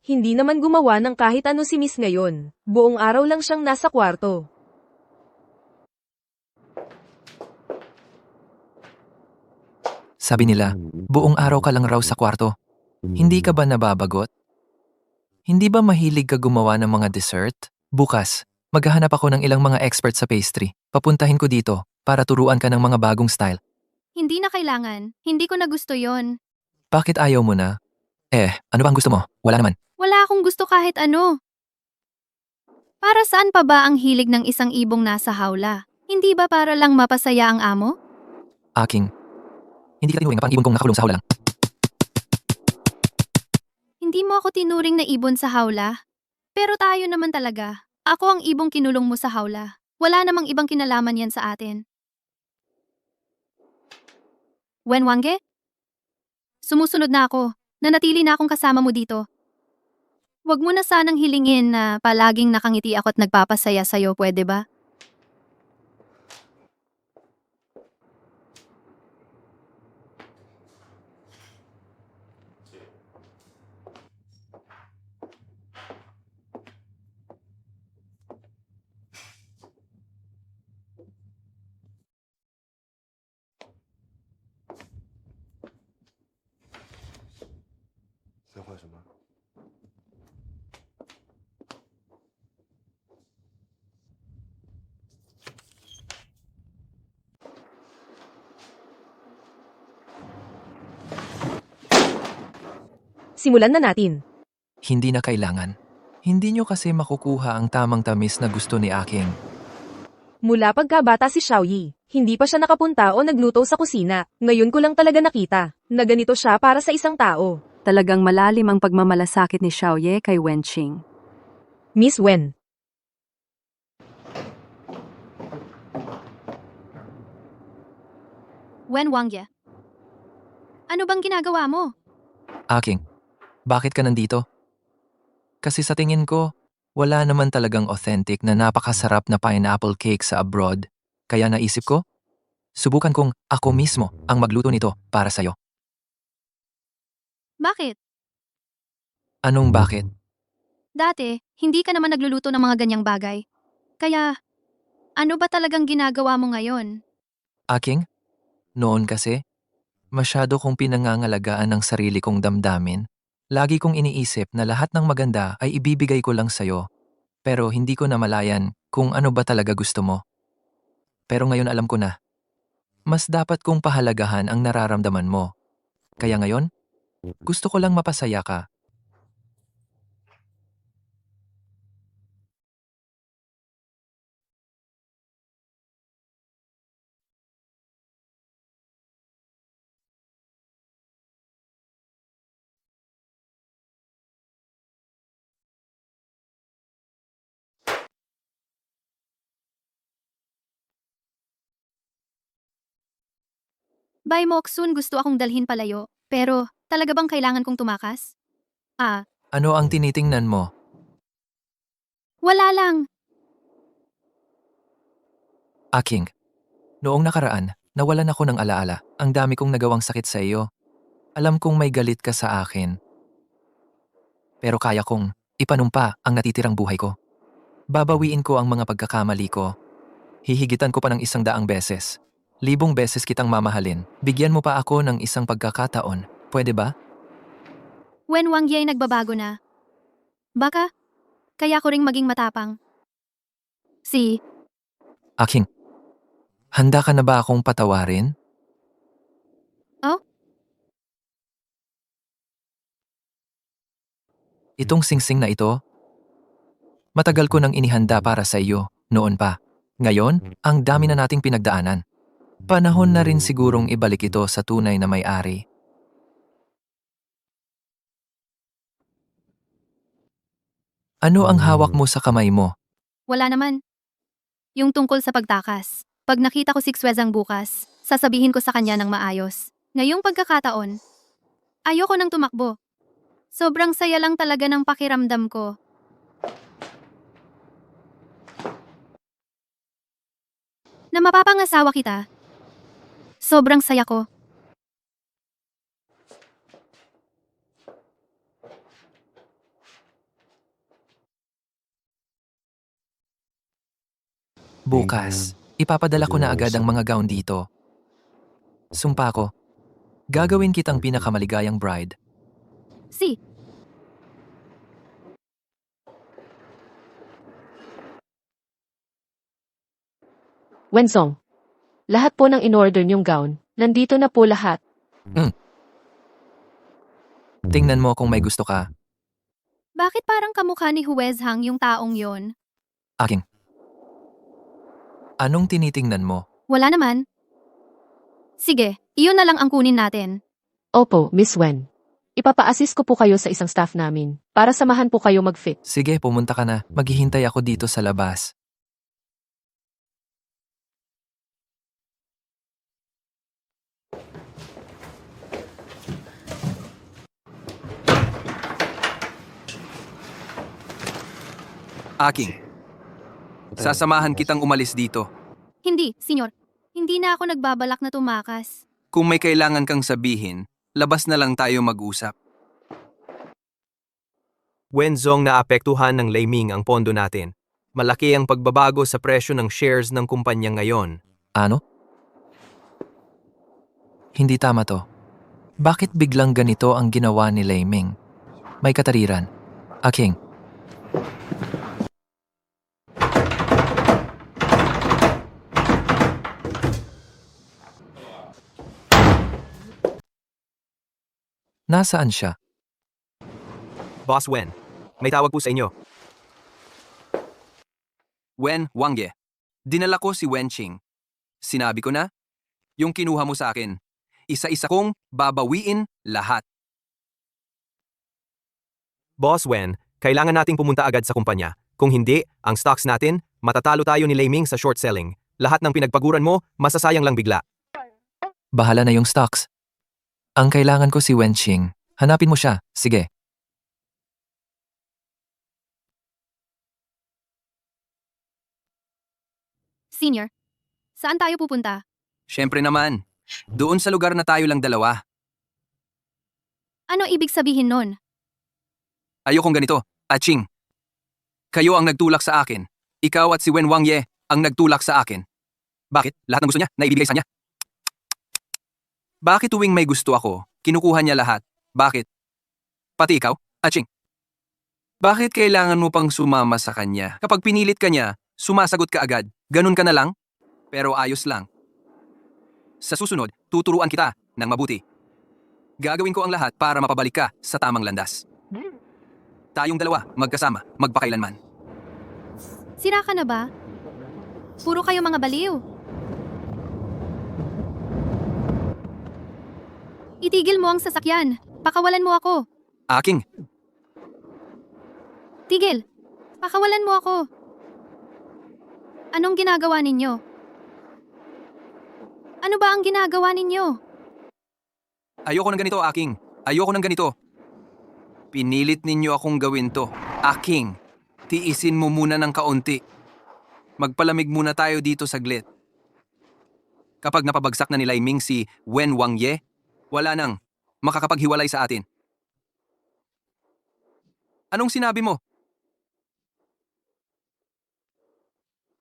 Hindi naman gumawa ng kahit ano si Miss ngayon. Buong araw lang siyang nasa kwarto. Sabi nila, buong araw ka lang raw sa kwarto. Hindi ka ba nababagot? Hindi ba mahilig ka gumawa ng mga dessert? Bukas, maghahanap ako ng ilang mga expert sa pastry. Papuntahin ko dito para turuan ka ng mga bagong style. Hindi na kailangan. Hindi ko na gusto yon. Bakit ayaw mo na? Ano bang gusto mo? Wala naman. Wala akong gusto kahit ano. Para saan pa ba ang hilig ng isang ibong nasa hawla? Hindi ba para lang mapasaya ang amo? Aking, hindi ka tinuring na pang ibon kong nakakulong sa hawla lang. Hindi mo ako tinuring na ibon sa hawla. Pero tayo naman talaga. Ako ang ibong kinulong mo sa hawla. Wala namang ibang kinalaman yan sa atin. Wenwange? Sumusunod na ako. Nanatili na akong kasama mo dito. Huwag mo na sanang hilingin na palaging nakangiti ako at nagpapasaya sa'yo, pwede ba? Simulan na natin. Hindi na kailangan. Hindi nyo kasi makukuha ang tamang tamis na gusto ni Aking. Mula pagkabata si Xiaoyi, hindi pa siya nakapunta o nagluto sa kusina. Ngayon ko lang talaga nakita na ganito siya para sa isang tao. Talagang malalim ang pagmamalasakit ni Xiaoye kay Wenqing. Miss Wen, Wenwangye. Ano bang ginagawa mo? Aking, bakit ka nandito? Kasi sa tingin ko, wala naman talagang authentic na napakasarap na pineapple cake sa abroad. Kaya naisip ko, subukan kong ako mismo ang magluto nito para sa'yo. Bakit? Anong bakit? Dati, hindi ka naman nagluluto ng mga ganyang bagay. Kaya, ano ba talagang ginagawa mo ngayon? Aking, noon kasi, masyado kong pinangangalagaan ang sarili kong damdamin. Lagi kong iniisip na lahat ng maganda ay ibibigay ko lang sa'yo. Pero hindi ko namalayan kung ano ba talaga gusto mo. Pero ngayon alam ko na. Mas dapat kong pahalagahan ang nararamdaman mo. Kaya ngayon, gusto ko lang mapasaya ka. By Moksun gusto akong dalhin palayo. Pero, talaga bang kailangan kong tumakas? Ah, Ano ang tinitingnan mo? wala lang. Aking, noong nakaraan, nawalan ako ng alaala. Ang dami kong nagawang sakit sa iyo. Alam kong may galit ka sa akin. Pero kaya kong ipanumpa ang natitirang buhay ko. Babawiin ko ang mga pagkakamali ko. Hihigitan ko pa ng 100 beses. 1,000 beses kitang mamahalin. Bigyan mo pa ako ng isang pagkakataon. Pwede ba? Wenwangye ay nagbabago na. Baka, kaya ko ring maging matapang. Aking, handa ka na ba akong patawarin? Oh? Itong singsing na ito, matagal ko nang inihanda para sa iyo, noon pa. Ngayon, ang dami na nating pinagdaanan. Panahon na rin sigurong ibalik ito sa tunay na may-ari. Ano ang hawak mo sa kamay mo? Wala naman. Yung tungkol sa pagtakas. Pag nakita ko si Xwezang bukas, sasabihin ko sa kanya ng maayos. Ngayong pagkakataon, ayoko nang tumakbo. Sobrang saya lang talaga ng pakiramdam ko. Na mapapangasawa kita. Sobrang saya ko. Bukas, ipapadala ko na agad ang mga gown dito. Sumpa ko, gagawin kitang pinakamaligayang bride. Wenzong. Lahat po ng in-order niyong gown, nandito na po lahat. Tingnan mo kung may gusto ka. Bakit parang kamukha ni Huwezhang yung taong yon? Aking. Anong tinitingnan mo? Wala naman. Sige, iyon na lang ang kunin natin. Opo, Miss Wen. ipapa-assist ko po kayo sa isang staff namin para samahan po kayo mag-fit. Sige, pumunta ka na. Maghihintay ako dito sa labas. Aking, sasamahan kitang umalis dito. Hindi, senyor. Hindi na ako nagbabalak na tumakas. Kung may kailangan kang sabihin, labas na lang tayo mag-usap. Wenzong, naapektuhan ng Leiming ang pondo natin. Malaki ang pagbabago sa presyo ng shares ng kumpanya ngayon. Ano? Hindi tama to. Bakit biglang ganito ang ginawa ni Leiming? May katariran. Aking, nasaan siya? Boss Wen, may tawag po sa inyo. Wen Wangye, dinala ko si Wen Qing. Sinabi ko na, yung kinuha mo sa akin, isa-isa kong babawiin lahat. Boss Wen, kailangan nating pumunta agad sa kumpanya. Kung hindi, ang stocks natin, matatalo tayo ni Leiming sa short selling. Lahat ng pinagpaguran mo, masasayang lang bigla. Bahala na yung stocks. Ang kailangan ko si Wen Qing. Hanapin mo siya. Sige. Senior, saan tayo pupunta? Siyempre naman, doon sa lugar na tayo lang dalawa. Ano ibig sabihin nun? Ayokong ganito, Aching. Kayo ang nagtulak sa akin. Ikaw at si Wen Wangye ang nagtulak sa akin. Bakit? Lahat ng gusto niya, naibibigay sa niya. Bakit tuwing may gusto ako, kinukuha niya lahat? Bakit? Pati ikaw, Aching. Bakit kailangan mo pang sumama sa kanya? Kapag pinilit ka niya, sumasagot ka agad. Ganun ka na lang? Pero ayos lang. Sa susunod, tuturuan kita ng mabuti. Gagawin ko ang lahat para mapabalik ka sa tamang landas. Tayong dalawa, magkasama, magpakailanman. Sira ka na ba? Puro kayo mga baliw. Itigil mo ang sasakyan. Pakawalan mo ako. Aking, Tigil. Pakawalan mo ako. Anong ginagawa ninyo? Ano ba ang ginagawa ninyo? ayoko ng ganito, Aking. Ayoko ng ganito. Pinilit ninyo akong gawin to. Aking, tiisin mo muna ng kaunti. Magpalamig muna tayo dito saglit. Kapag napabagsak na ni Leiming si Wen Wangye, wala nang makakapaghiwalay sa atin. Anong sinabi mo?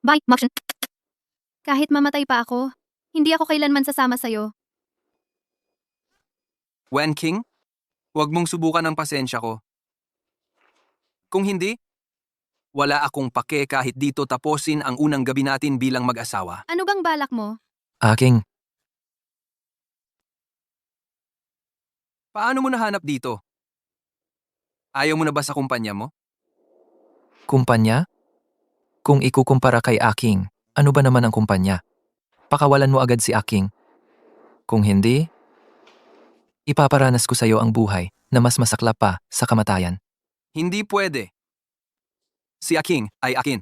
Bye, Max. Kahit mamatay pa ako, hindi ako kailanman sasama sa'yo. Wen King, huwag mong subukan ang pasensya ko. Kung hindi, wala akong pake kahit dito tapusin ang unang gabi natin bilang mag-asawa. Ano bang balak mo? Aking, Paano mo nahanap dito? Ayaw mo na ba sa kumpanya mo? kumpanya? Kung ikukumpara kay Aking, ano ba naman ang kumpanya? Pakawalan mo agad si Aking. Kung hindi, ipaparanas ko sa'yo ang buhay na mas masaklap pa sa kamatayan. Hindi pwede. Si Aking ay akin.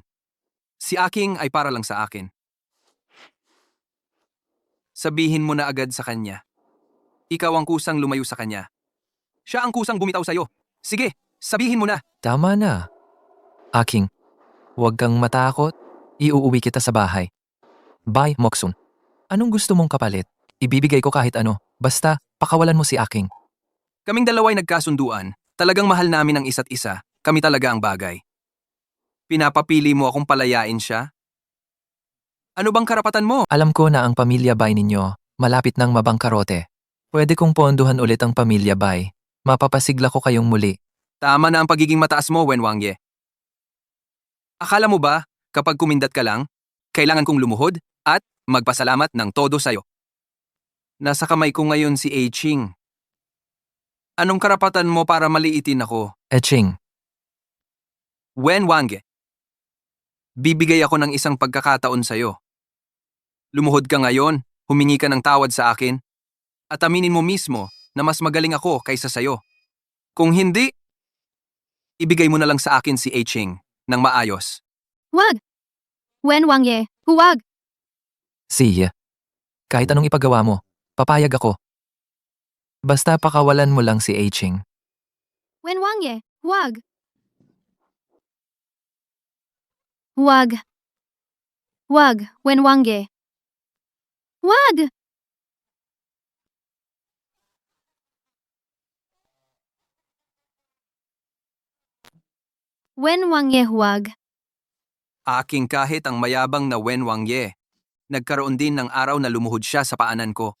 Si Aking ay para lang sa akin. Sabihin mo na agad sa kanya. Ikaw ang kusang lumayo sa kanya. Siya ang kusang bumitaw sa'yo. Sige, sabihin mo na. Tama na. Aking, huwag kang matakot. Iuuwi kita sa bahay. Bye, Moksun. Anong gusto mong kapalit? Ibibigay ko kahit ano. Basta, pakawalan mo si Aking. Kaming dalawa'y nagkasunduan. Talagang mahal namin ang isa't isa. Kami talaga ang bagay. Pinapapili mo akong palayain siya? Ano bang karapatan mo? Alam ko na ang pamilya Bay ninyo, malapit ng mabangkarote. Pwede kong ponduhan ulit ang pamilya Bay. Mapapasigla ko kayong muli. Tama na ang pagiging mataas mo, Wen Wangye. Akala mo ba, kapag kumindat ka lang, kailangan kong lumuhod at magpasalamat ng todo sa'yo? Nasa kamay ko ngayon si Ching. Anong karapatan mo para maliitin ako? Ching, Wen Wangye. Bibigay ako ng isang pagkakataon sa'yo. Lumuhod ka ngayon, humingi ka ng tawad sa akin, at aminin mo mismo na mas magaling ako kaysa sa'yo. Kung hindi, ibigay mo na lang sa akin si Ching ng maayos. Huwag! Wen Wangye, huwag! Sige. Kahit anong ipagawa mo, papayag ako. Basta pakawalan mo lang si Ching. Wen Wangye, huwag! Huwag! Huwag, Wen Wangye. Huwag! Wen Wangye, huwag. Aking kahit ang mayabang na Wen Wangye. Nagkaroon din ng araw na lumuhod siya sa paanan ko.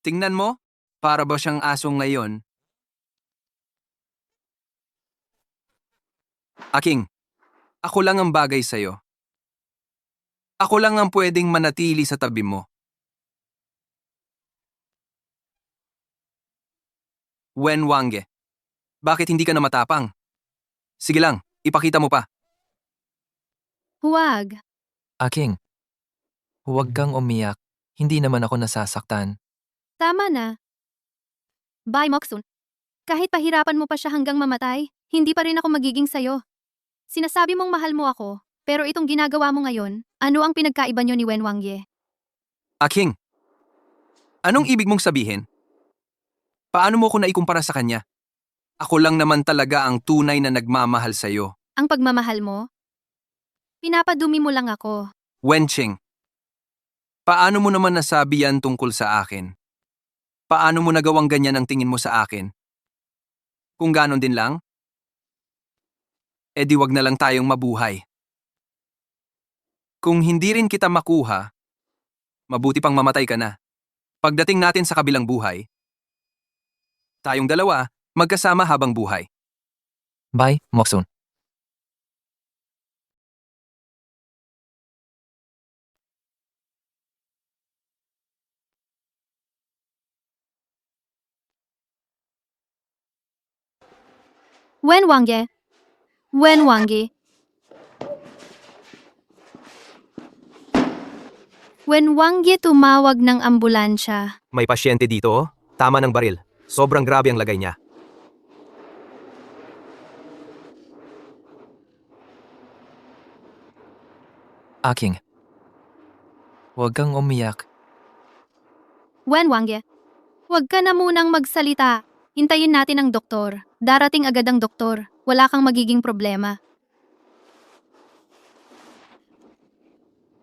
Tingnan mo, para ba siyang asong ngayon? Aking, ako lang ang bagay sa'yo. Ako lang ang pwedeng manatili sa tabi mo. Wen Wangye, bakit hindi ka na matapang? Sige lang, ipakita mo pa. Huwag. Aking, huwag kang umiyak. Hindi naman ako nasasaktan. Tama na. Bye, Moksun. Kahit pahirapan mo pa siya hanggang mamatay, hindi pa rin ako magiging sayo. Sinasabi mong mahal mo ako, pero itong ginagawa mo ngayon, ano ang pinagkaiba niyo ni Wen Wangye? Aking, anong ibig mong sabihin? Paano mo ko naikumpara sa kanya? Ako lang naman talaga ang tunay na nagmamahal sa'yo. Ang pagmamahal mo? Pinapadumi mo lang ako. Wenching, paano mo naman nasabi yan tungkol sa akin? Paano mo nagawang ganyan ang tingin mo sa akin? Kung ganon din lang, edi wag na lang tayong mabuhay. Kung hindi rin kita makuha, mabuti pang mamatay ka na. Pagdating natin sa kabilang buhay, tayong dalawa, magkasama habang buhay. Bye, Moksun. Wen Wangye. Wen Wangye. Wen Wangye tumawag ng ambulansya. May pasyente dito, oh. Tama ng baril. Sobrang grabe ang lagay niya. Aking, huwag kang umiyak. Wen Wangye. Huwag ka na munang magsalita. Hintayin natin ang doktor. Darating agad ang doktor. Wala kang magiging problema.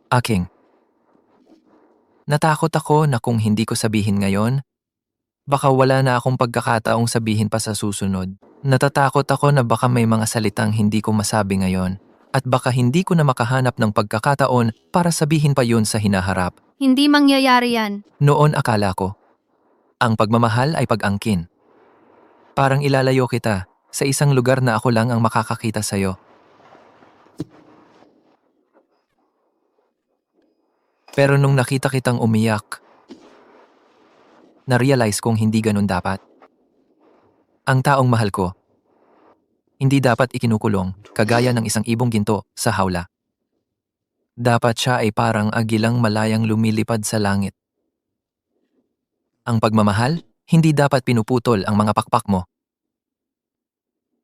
Aking, natakot ako na kung hindi ko sabihin ngayon, baka wala na akong pagkakataong sabihin pa sa susunod. Natatakot ako na baka may mga salitang hindi ko masabi ngayon at baka hindi ko na makahanap ng pagkakataon para sabihin pa yun sa hinaharap. Hindi mangyayari yan. Noon akala ko, ang pagmamahal ay pag-angkin. Parang ilalayo kita sa isang lugar na ako lang ang makakakita sa'yo. Pero nung nakita kitang umiyak, na-realize kong hindi ganun dapat. Ang taong mahal ko, hindi dapat ikinukulong kagaya ng isang ibong ginto sa hawla. Dapat siya ay parang agilang malayang lumilipad sa langit. Ang pagmamahal, hindi dapat pinuputol ang mga pakpak mo.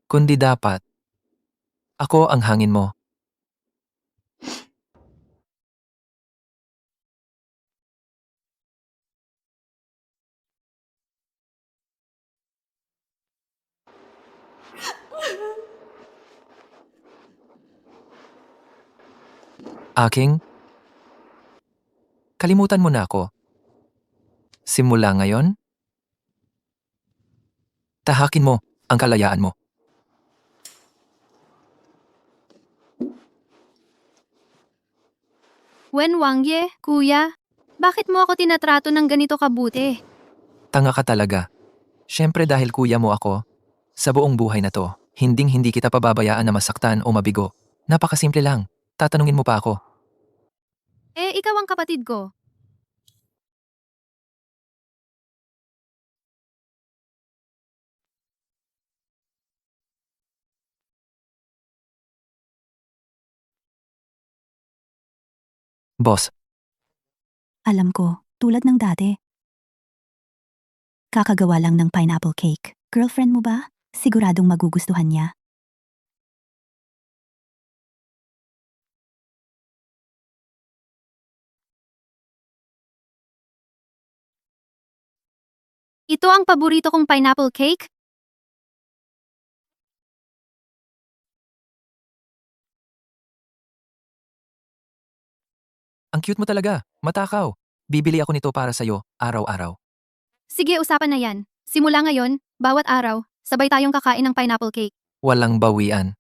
Kundi dapat, ako ang hangin mo. Aking, kalimutan mo na ako. Simula ngayon, tahakin mo ang kalayaan mo. Wen Wangye, kuya, bakit mo ako tinatrato ng ganito kabuti? Tanga ka talaga. Siyempre dahil kuya mo ako, sa buong buhay na to, hinding-hindi kita pababayaan na masaktan o mabigo. Napakasimple lang. Tatanungin mo pa ako. Eh, ikaw ang kapatid ko. Boss, Alam ko, tulad ng dati. Kakagawa lang ng pineapple cake. Girlfriend mo ba? Siguradong magugustuhan niya. Ito ang paborito kong pineapple cake. Ang cute mo talaga. Matakaw. Bibili ako nito para sa'yo, araw-araw. Sige, usapan na yan. Simula ngayon, bawat araw, sabay tayong kakain ng pineapple cake. Walang bawian.